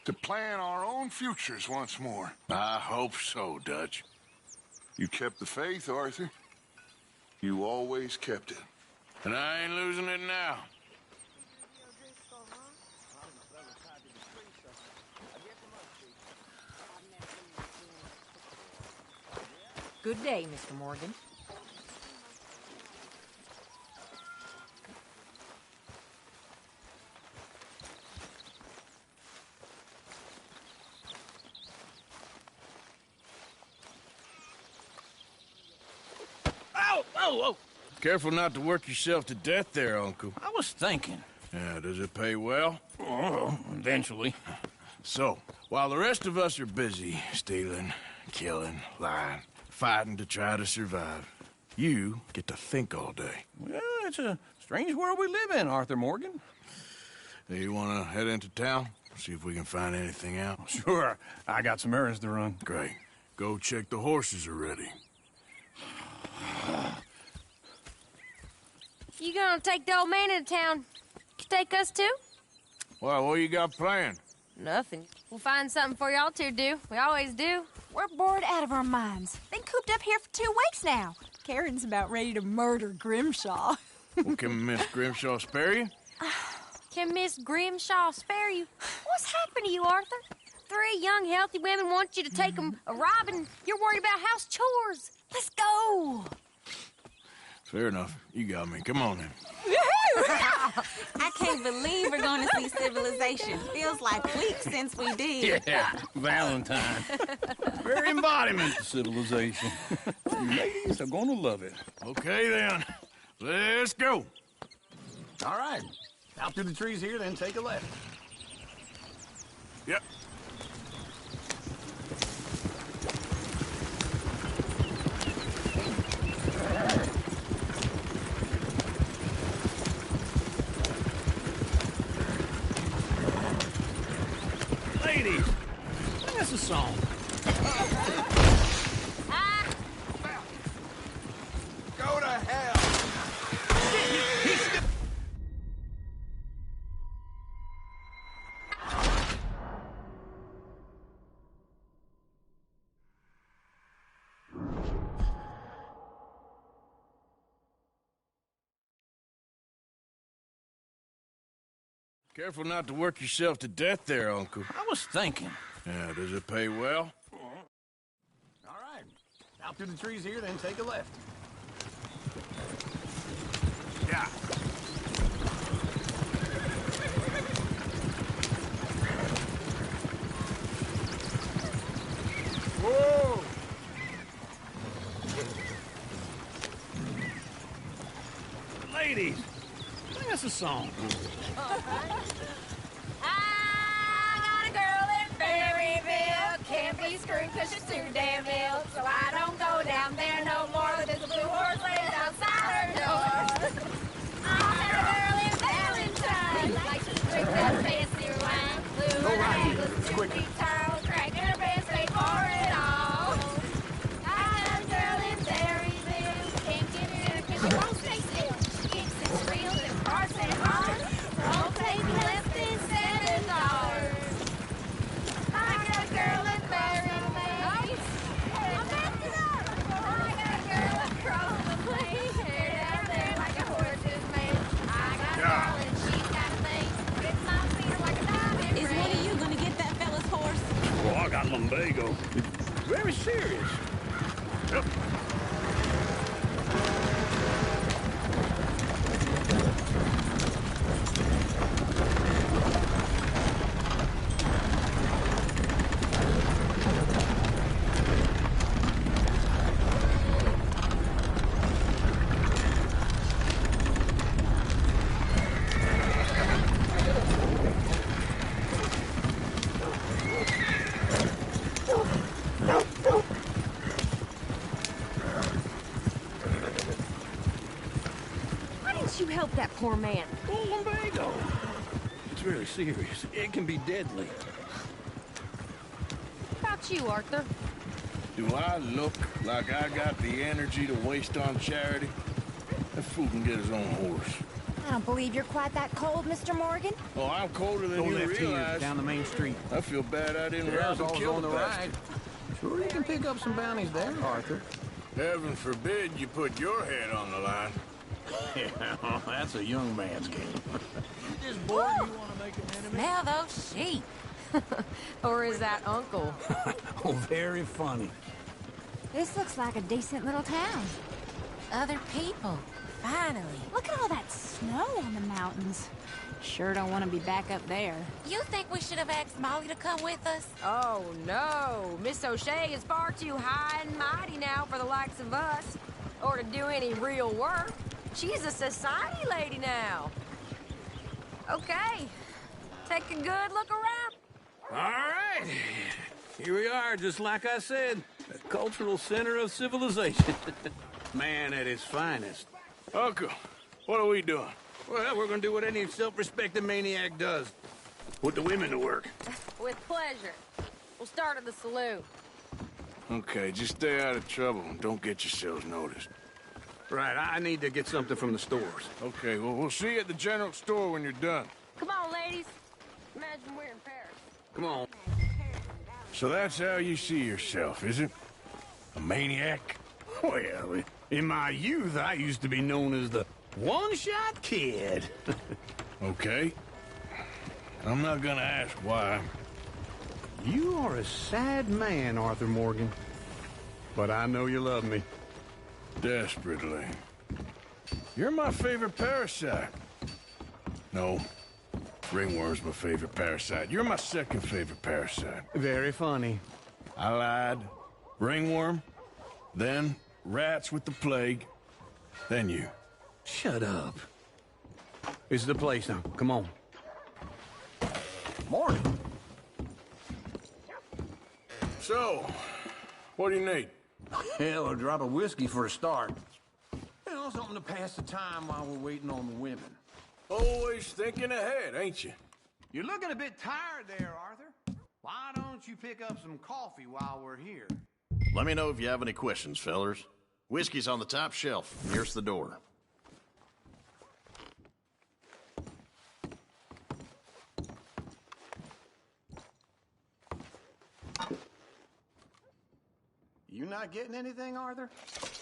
to plan our own futures once more. I hope so, Dutch. You kept the faith, Arthur. You always kept it. And I ain't losing it now. Good day, Mr. Morgan. Whoa! Careful not to work yourself to death there, Uncle. I was thinking. Yeah, does it pay well? Oh, eventually. So, while the rest of us are busy stealing, killing, lying, fighting to try to survive, you get to think all day. Well, it's a strange world we live in, Arthur Morgan. Hey, you want to head into town? See if we can find anything out? Sure. I got some errands to run. Great. Go check the horses are ready. You gonna take the old man into town? Take us too? Well, what you got planned? Nothing. We'll find something for y'all to do. We always do. We're bored out of our minds. Been cooped up here for 2 weeks now. Karen's about ready to murder Grimshaw. Well, can Miss Grimshaw spare you? Can Miss Grimshaw spare you? What's happened to you, Arthur? 3 young, healthy women want you to take them a robbing. You're worried about house chores. Let's go. Fair enough. You got me. Come on, then. I can't believe we're going to see civilization. Feels like weeks since we did. Yeah, Valentine. Very embodiment of civilization. Ladies are gonna love it. Okay, then. Let's go. All right. Out through the trees here, then take a left. Yep. Ladies, sing us a song. Go to hell! Careful not to work yourself to death there, Uncle. I was thinking. Yeah, does it pay well? All right. Out through the trees here, then take a left. Yeah. Whoa! Ladies, sing us a song. I got a girl in Berryville. Can't be screwed because she's too damn ill. So I don't go down there no more. There's a blue horse laying outside her door. I had a girl in Valentine. Like to drink that fancy wine. Blue and necklace, 2 feet tall. Crack her best paid for it all. I had a girl in Berryville. Can't get her because she won't stay still. She kicks and squeals and barks and hollers. Won't pay me less than $7. I got a girl in Berryville. I'm acting up. I got a girl across the place. Hair down there like a horse's man. I got a girl and she's got a thing. It's my feet like a diamond Is one of you going to get that fella's horse? Oh, I got lumbago. Very serious. Yep. Why didn't you help that poor man? Oh, lumbago. It's very serious. It can be deadly. How about you, Arthur? Do I look like I got the energy to waste on charity? That fool can get his own horse. I don't believe you're quite that cold, Mr. Morgan. Oh, I'm colder than Go you left here, realize. down the main street. I feel bad I didn't There's rob and always kill on the the bastard. right. Sure you can pick up some bounties there, Arthur. Heaven forbid you put your head on the line. Yeah, that's a young man's game. This boy, you want to make an enemy? Smell those sheep. Or is that Uncle? Oh, very funny. This looks like a decent little town. Other people. Finally. Look at all that snow on the mountains. Sure don't want to be back up there. You think we should have asked Molly to come with us? Oh, no. Miss O'Shea is far too high and mighty now for the likes of us. Or to do any real work. She's a society lady now. Okay. Take a good look around. All right. Here we are, just like I said. The cultural center of civilization. Man at his finest. Uncle, what are we doing? Well, we're gonna do what any self-respecting maniac does. Put the women to work. With pleasure. We'll start at the saloon. Okay, just stay out of trouble and don't get yourselves noticed. Right, I need to get something from the stores. Okay, well, we'll see you at the general store when you're done. Come on, ladies. Imagine we're in Paris. Come on. So that's how you see yourself, is it? A maniac? Well, in my youth, I used to be known as the one-shot kid. Okay. I'm not gonna ask why. You are a sad man, Arthur Morgan. But I know you love me. Desperately. You're my favorite parasite. No. Ringworm's my favorite parasite. You're my second favorite parasite. Very funny. I lied. Ringworm. Then rats with the plague. Then you. Shut up. This is the place now. Come on. Morning. So, what do you need? Hell, a drop of whiskey for a start. You know, something to pass the time while we're waiting on the women. Always thinking ahead, ain't you? You're looking a bit tired there, Arthur. Why don't you pick up some coffee while we're here? Let me know if you have any questions, fellers. Whiskey's on the top shelf, nearest the door. You not getting anything, Arthur?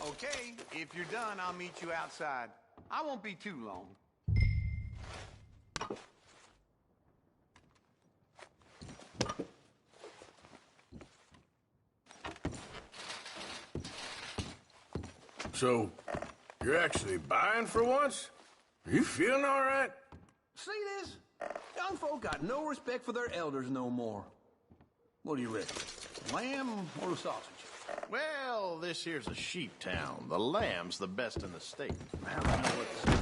Okay, if you're done, I'll meet you outside. I won't be too long. So, you're actually buying for once? Are you feeling all right? See this? Young folk got no respect for their elders no more. What do you reckon? Lamb or sausage? Well, this here's a sheep town. The lamb's the best in the state. Now I know what to say.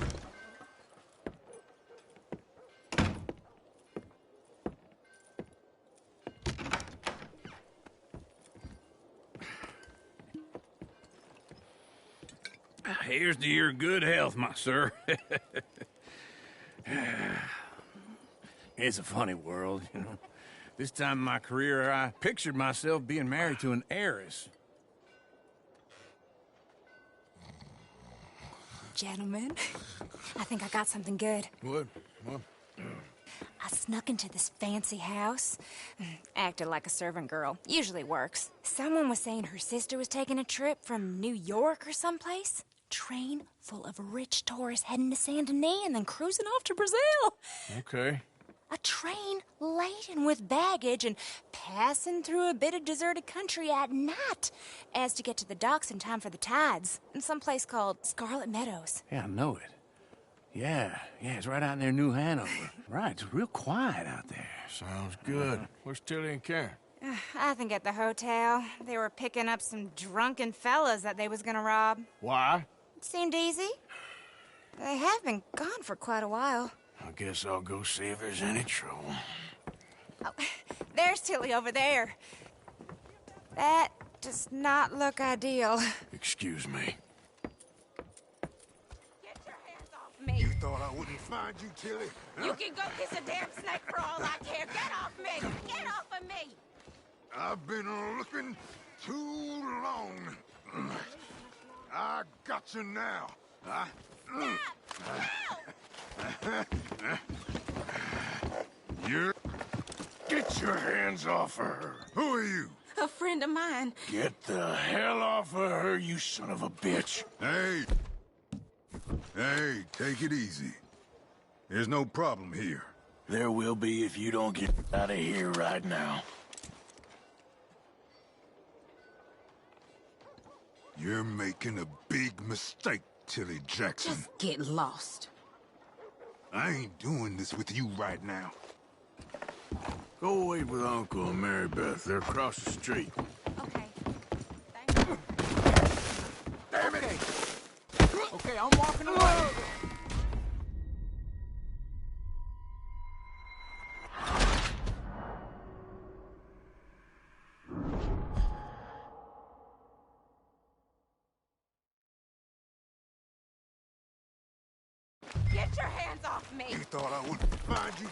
Here's to your good health, my sir. It's a funny world, you know. This time in my career, I pictured myself being married to an heiress. Gentlemen, I think I got something good. What? I snuck into this fancy house. Acted like a servant girl. Usually works. Someone was saying her sister was taking a trip from New York or someplace. Train full of rich tourists heading to Saint Denis and then cruising off to Brazil. Okay. A train laden with baggage and passing through a bit of deserted country at night as to get to the docks in time for the tides in some place called Scarlet Meadows. Yeah, I know it. Yeah, it's right out near New Hanover. Right, it's real quiet out there. Sounds good. Where's Tilly and Karen? I think at the hotel. They were picking up some drunken fellas that they was gonna rob. Why? It seemed easy. They have been gone for quite a while. I guess I'll go see if there's any trouble. Oh, there's Tilly over there. That does not look ideal. Excuse me. Get your hands off me. You thought I wouldn't find you, Tilly? Huh? You can go kiss a damn snake for all I care. Get off me! Get off of me! I've been looking too long. I got you now. You're... Get your hands off of her. Who are you? A friend of mine. Get the hell off of her, you son of a bitch. Hey. Hey, take it easy. There's no problem here. There will be if you don't get out of here right now. You're making a big mistake, Tilly Jackson. Just get lost. I ain't doing this with you right now. Go wait with Uncle and Mary Beth. They're across the street. Okay. Damn it! Okay, I'm walking away. Get your hands off me! You thought I wouldn't find you?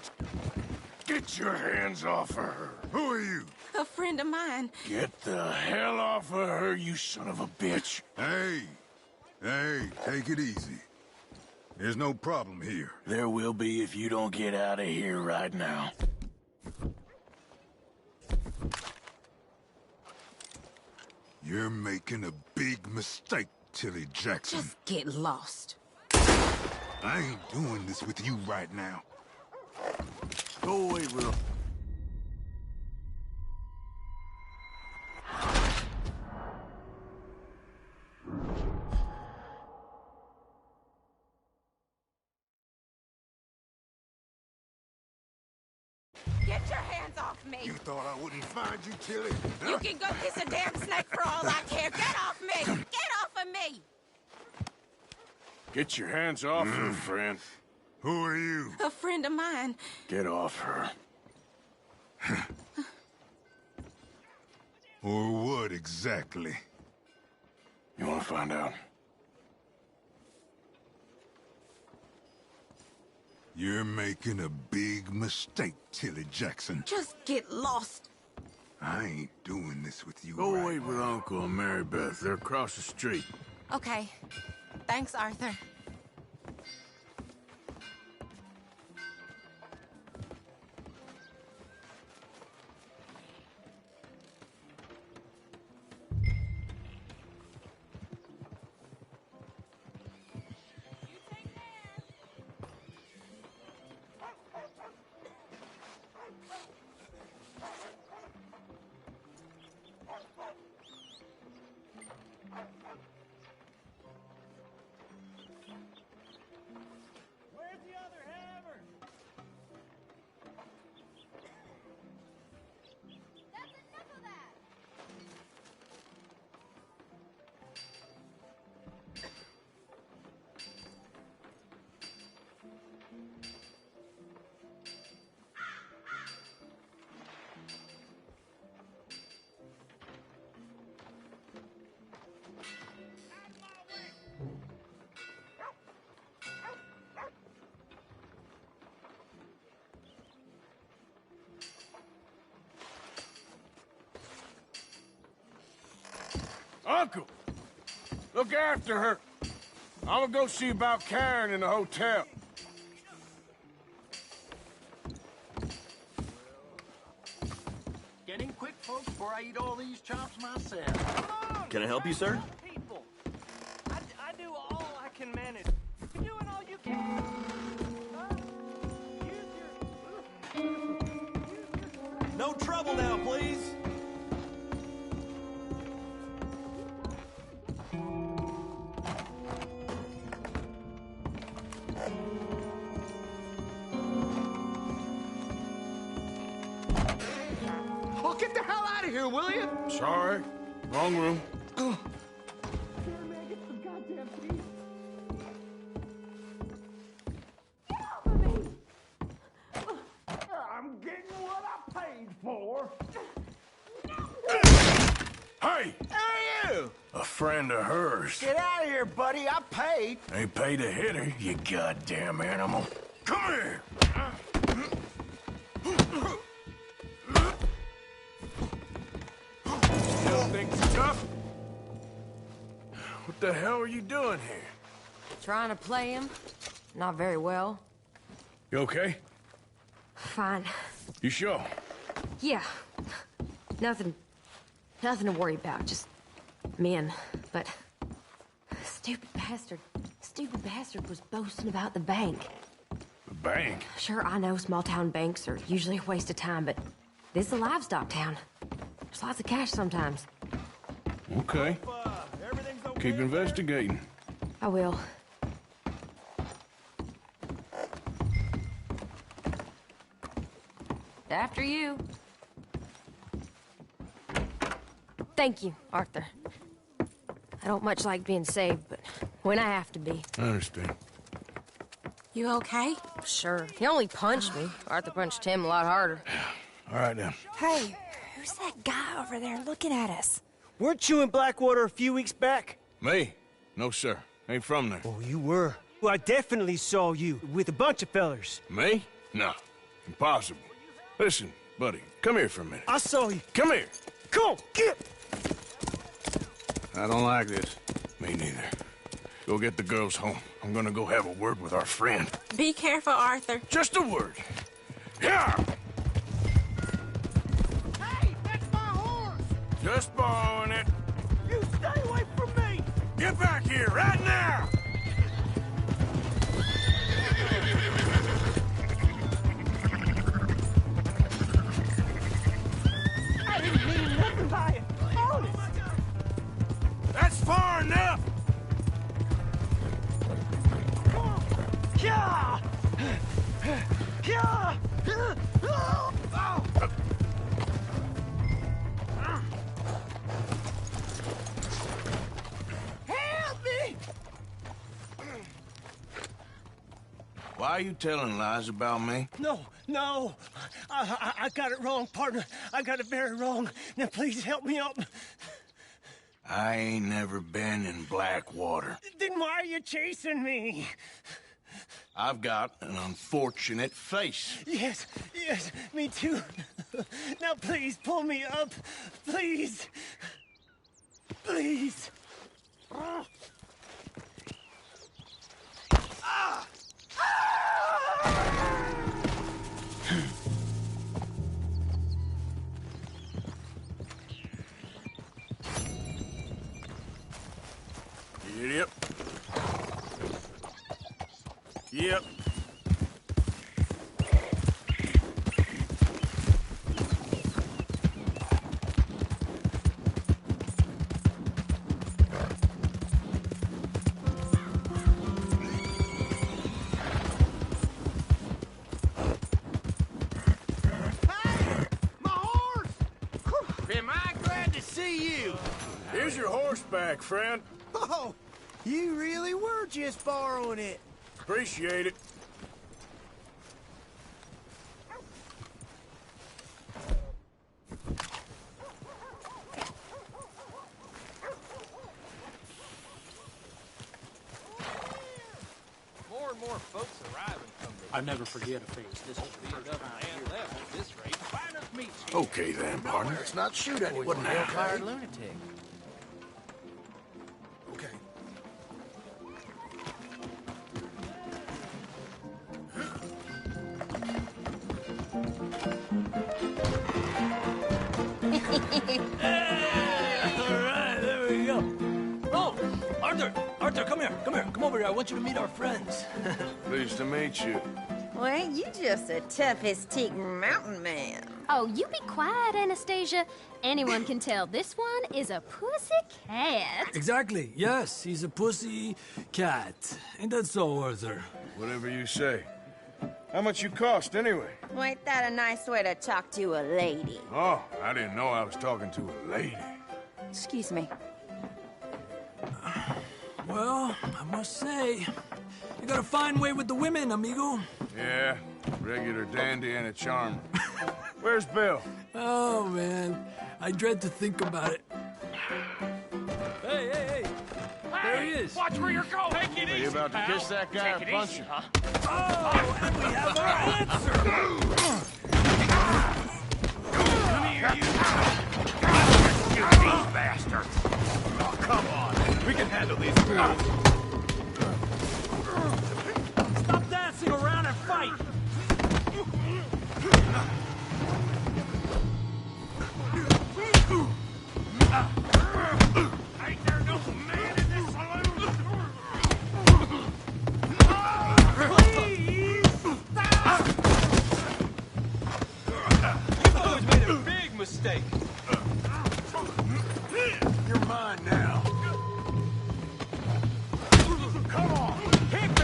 Get your hands off of her. Who are you? A friend of mine. Get the hell off of her, you son of a bitch. Hey. Hey, take it easy. There's no problem here. There will be if you don't get out of here right now. You're making a big mistake, Tilly Jackson. Just get lost. I ain't doing this with you right now. Go away, Will. Get your hands off me! You thought I wouldn't find you, Tilly? You can go kiss a damn snake for all I care. Get off me! Get off of me! Get your hands off her, friend. Who are you? A friend of mine. Get off her. Or what exactly? You want to find out? You're making a big mistake, Tilly Jackson. Just get lost. I ain't doing this with you. Go right wait with Uncle and Mary Beth. They're across the street. Okay. Thanks, Arthur. Uncle! Look after her. I'm gonna go see about Karen in the hotel. Get in quick, folks, before I eat all these chops myself. Can I help you, sir? People, I do all I can manage. You're doing all you can. No trouble now, please. Oh, get the hell out of here, will you? Sorry. Wrong room. I'm getting what I paid for. Hey! Who are you? A friend of hers. Get out of here, buddy. I paid. They paid to hit her, you goddamn animal. Come here! Still think you're tough? What the hell are you doing here? Trying to play him? Not very well. You okay? Fine. You sure? Yeah. Nothing to worry about. Just men. But stupid bastard was boasting about the bank. The bank? Sure, I know small town banks are usually a waste of time, but this is a livestock town. There's lots of cash sometimes. Okay. Keep investigating. I will. After you. Thank you, Arthur. I don't much like being saved, but when I have to be. I understand. You okay? Sure. He only punched me. Arthur punched him a lot harder. All right, then. Hey, who's that guy over there looking at us? Weren't you in Blackwater a few weeks back? Me? No, sir. Ain't from there. Oh, you were. Well, I definitely saw you with a bunch of fellers. Me? No. Impossible. Listen, buddy, come here for a minute. I saw you. Come here. Come on, get! I don't like this. Me neither. Go get the girls home. I'm gonna go have a word with our friend. Be careful, Arthur. Just a word. Yeah! Hey, that's my horse! Just borrowing it. You stay away from me! Get back here, right now! I didn't mean nothing by it. Honest. That's far enough! Yeah! Yeah! Help me! Why are you telling lies about me? No. I got it wrong, partner. I got it very wrong. Now, please help me up. I ain't never been in Blackwater. Then why are you chasing me? I've got an unfortunate face. Yes, me too. Now, please, pull me up. Please. Please. Yep. My horse! Am I glad to see you? Here's your horseback, friend. Oh, you really were just borrowing it. Appreciate it. More and more folks arriving from I never forget a face this screwed up and left at this rate. Finest meet you. Okay then, partner. Let's not shoot anyone. What now? Tired lunatic. Okay. All right, there we go. Oh, Arthur, come here. Come over here. I want you to meet our friends. Pleased to meet you. Well, you just a tough-as-teak mountain man. Oh, you be quiet, Anastasia. Anyone can tell this one is a pussy cat. Exactly. Yes, he's a pussy cat. Ain't that so, Arthur? Whatever you say. How much you cost, anyway? Well, ain't that a nice way to talk to a lady? Oh, I didn't know I was talking to a lady. Excuse me. Well, I must say, you got a fine way with the women, amigo. Yeah, regular dandy and a charmer. Where's Bill? Oh, man. I dread to think about it. Hey! There he is. Watch where you're going. Take it Are easy, you about to pal. kiss that guy Take or it punch easy, him? huh? Oh, and we have our answer. Come here, you these bastards. Oh, come on. We can handle these. Stop dancing around and fight. mistake. You're mine now. Come on, hit me!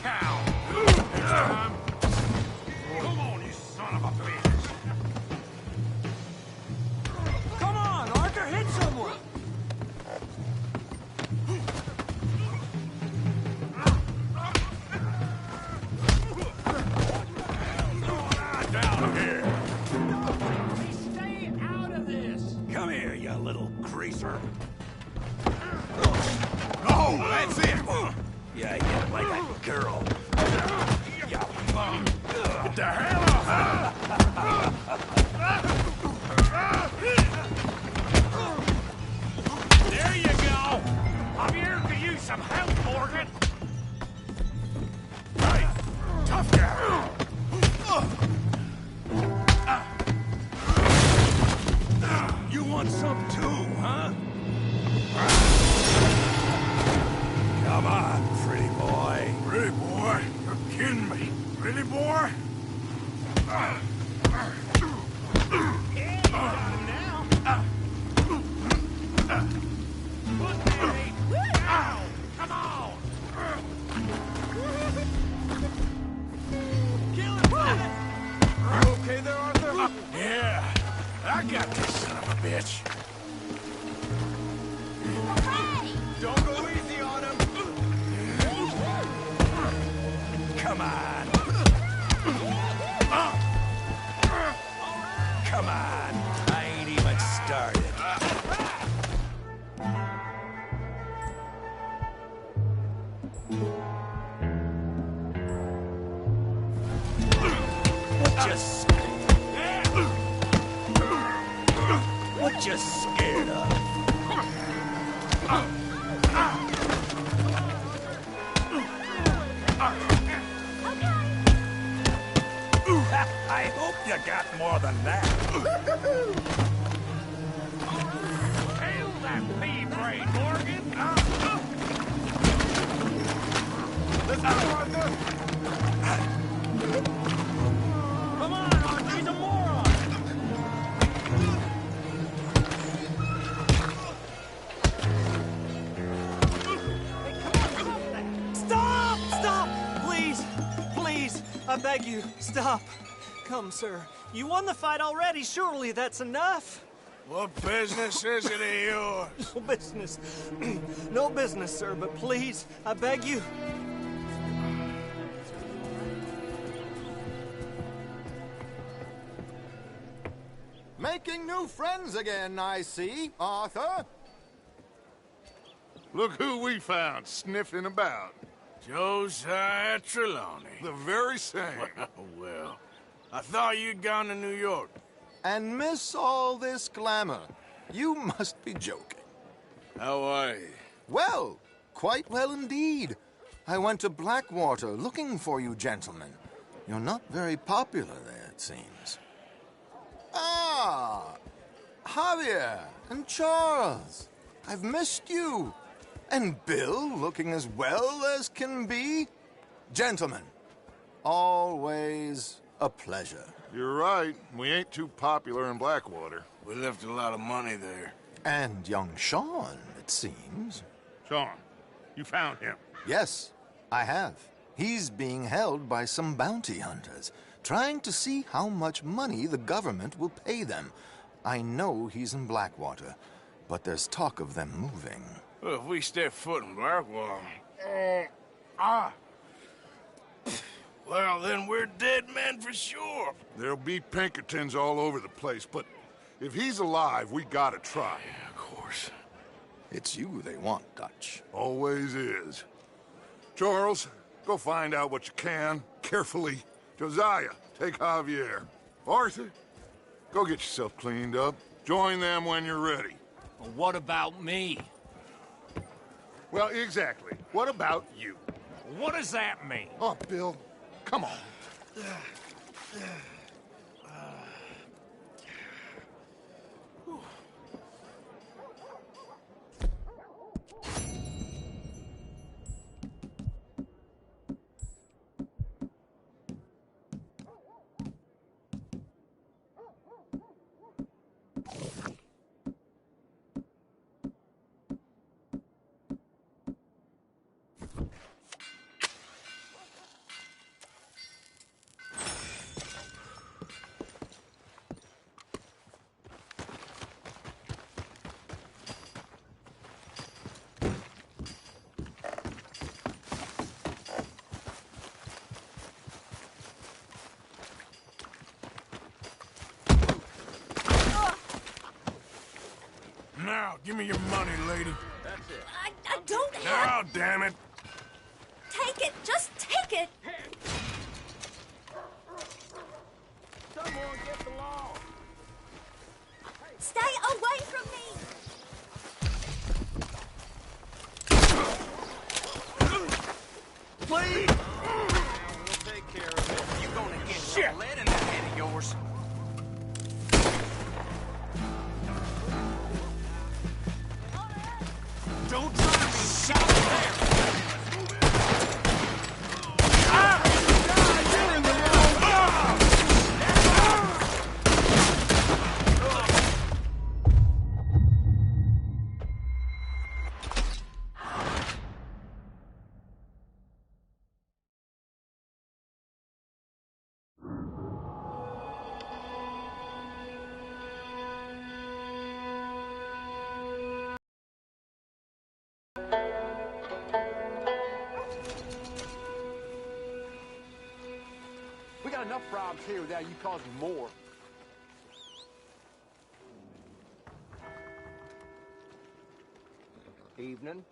Cow. Next time. Come on, you son of a bitch. Come on, Arthur, hit someone! Down here. Stay out of this! Come here, you little greaser. Oh, that's it. Yeah, hit like a girl. You bum. Get the hell off. There you go! Javier could use some help, Morgan! Hey, tough guy. You want some too, huh? Come on, pretty boy. Pretty boy? You're kidding me. Pretty boy? Come on! You okay there, Arthur? Yeah, I got this son of a bitch. Don't go easy on him. Come on. Come on. I ain't even started. What you scared of? I hope you got more than that. Hail that pea brain, Morgan! Let's go, Arthur. Come on, Arthur, he's a moron! Stop! Stop! Please! Please! I beg you, stop. Come, sir. You won the fight already. Surely that's enough. What business is it of yours? No business. No business, sir, but please, I beg you. Making new friends again, I see, Arthur. Look who we found sniffing about. Josiah Trelawney. The very same. Well, I thought you'd gone to New York. And miss all this glamour. You must be joking. How are you? Well, quite well indeed. I went to Blackwater looking for you gentlemen. You're not very popular there, it seems. Ah, Javier and Charles. I've missed you. And Bill looking as well as can be. Gentlemen, always a pleasure. You're right. We ain't too popular in Blackwater. We left a lot of money there. And young Sean, it seems. Sean, you found him. Yes, I have. He's being held by some bounty hunters, trying to see how much money the government will pay them. I know he's in Blackwater, but there's talk of them moving. Well, if we step foot in Blackwater... Well, then we're dead men for sure. There'll be Pinkertons all over the place, but if he's alive, we gotta try. Yeah, of course. It's you they want, Dutch. Always is. Charles, go find out what you can, carefully. Josiah, take Javier. Arthur, go get yourself cleaned up. Join them when you're ready. Well, what about me? Well, exactly. What about you? What does that mean? Oh, Bill, come on. Give me your money, lady. That's it. I don't have... Now, damn it. Take it. Just take it. Someone get the law. Stay away from me. Please! We'll take care of it. You're gonna get shit. Lead in that head of yours. Don't try to be shot there. You're in the wrong. We got enough problems here without you causing more. Evening.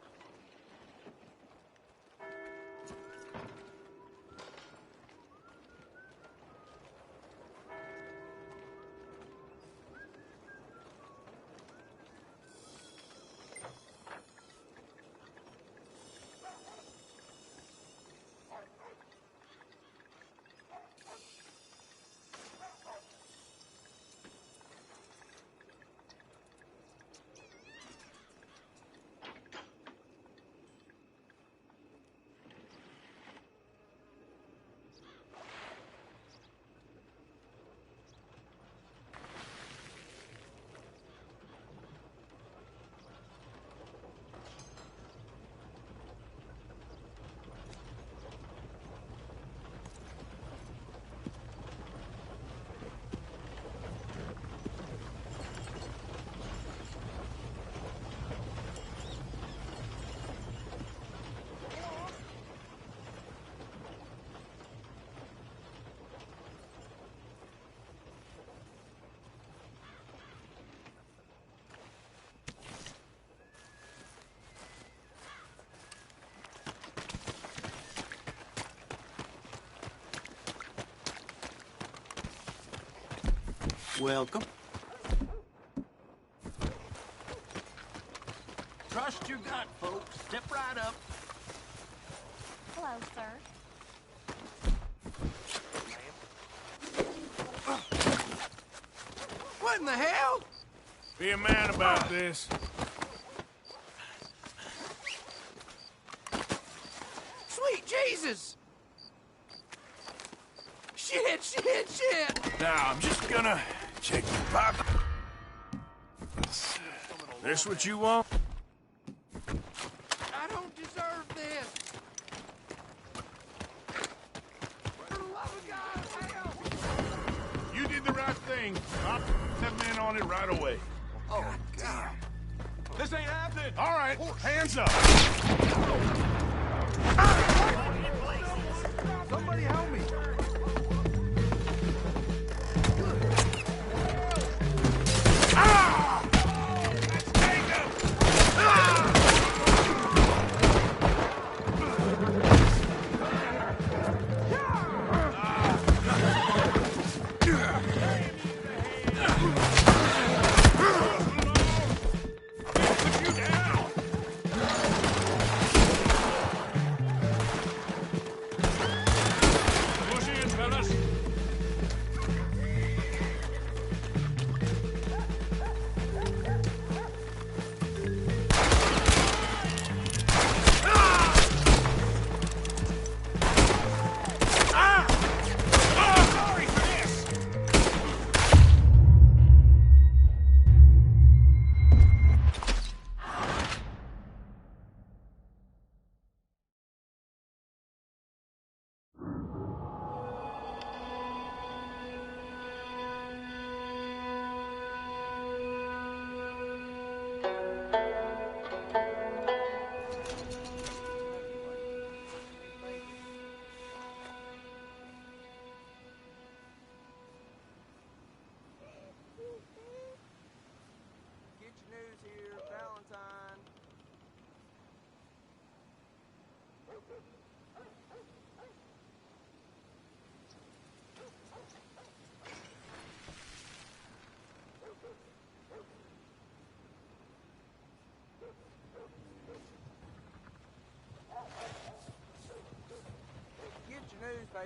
Welcome. Trust your gut, folks. Step right up. Hello, sir. What in the hell? Be a man about this. Sweet Jesus! Shit! Now, I'm just gonna check your pocket. This what you want? I don't deserve this. For the love of God, help! You did the right thing. I'll set men on it right away. Oh, God. This ain't happening. All right, hands up. Somebody help me. Pushing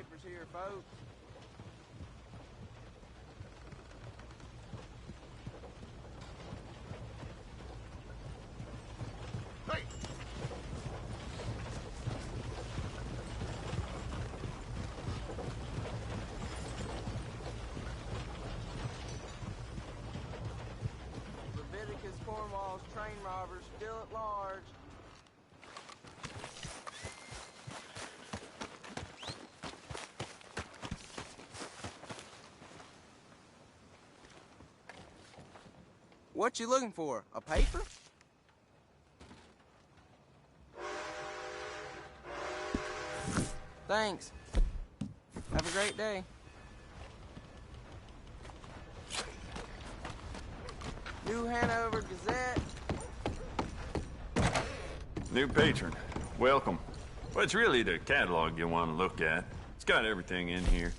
papers here, folks. Hey! Leviticus Cornwall's train robbers still at large. What you looking for? A paper? Thanks. Have a great day. New Hanover Gazette. New patron. Welcome. Well, it's really the catalog you want to look at. It's got everything in here.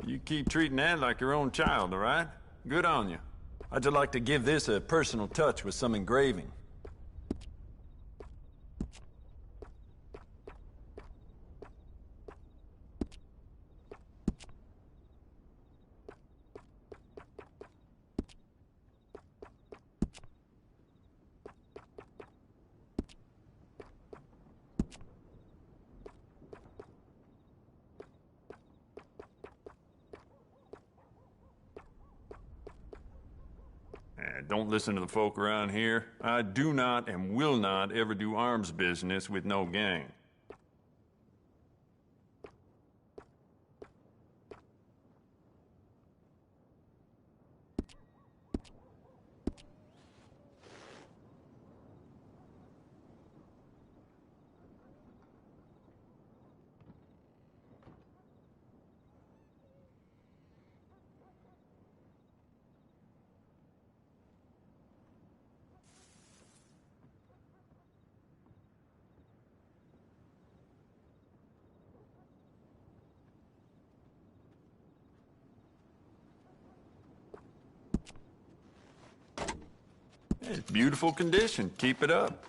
You keep treating that like your own child, all right? Good on you. I'd just like to give this a personal touch with some engraving. Don't listen to the folk around here. I do not and will not ever do arms business with no gang. It's beautiful condition. Keep it up.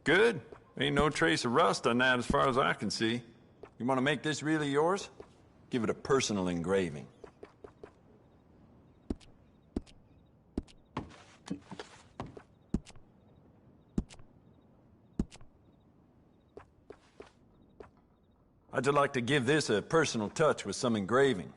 Good. Ain't no trace of rust on that as far as I can see. You want to make this really yours? Give it a personal engraving. I'd just like to give this a personal touch with some engraving.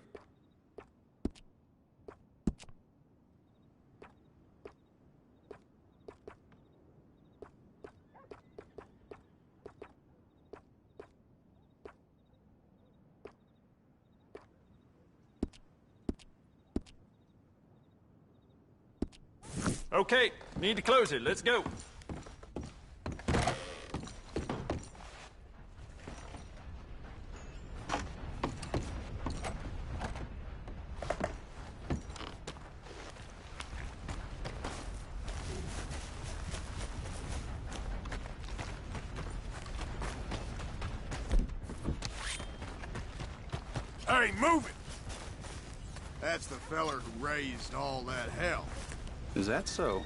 Okay, need to close it. Let's go. Hey, move it! That's the feller who raised all that hell. Is that so?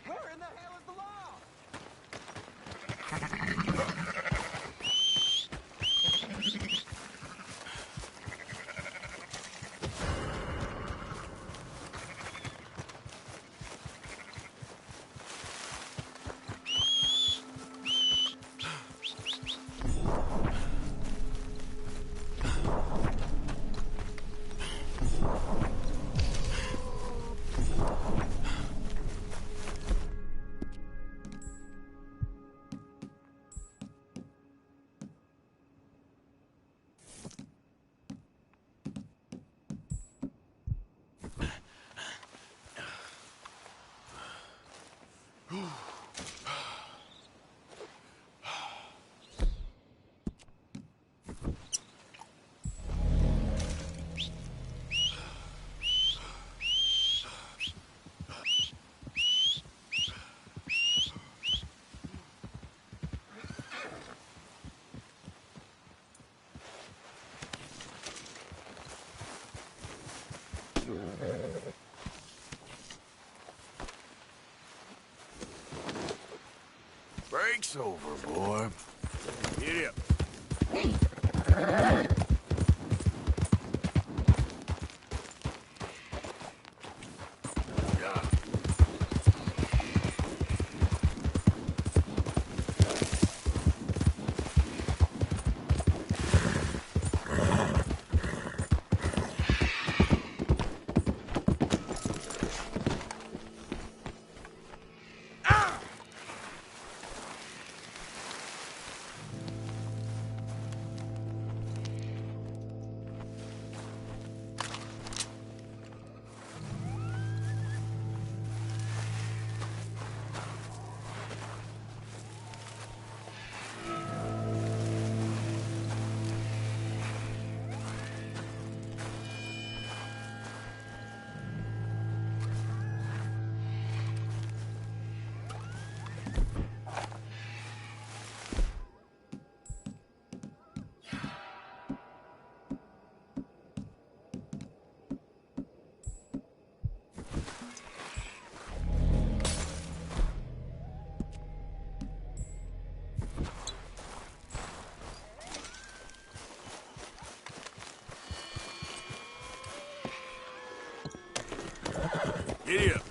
Where in the hell is the law? Break's over, boy. Get up. Giddy up.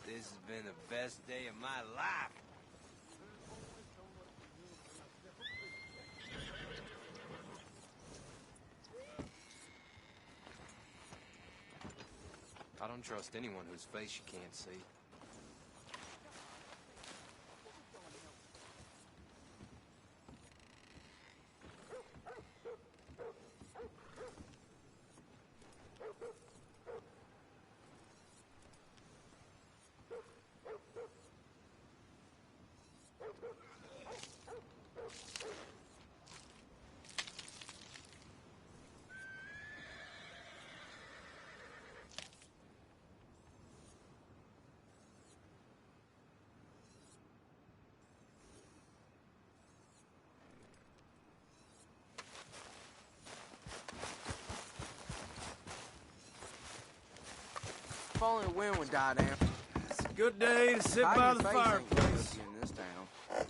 This has been the best day of my life. I don't trust anyone whose face you can't see. If only the wind would die down. It's a good day to sit by the fireplace. In this town.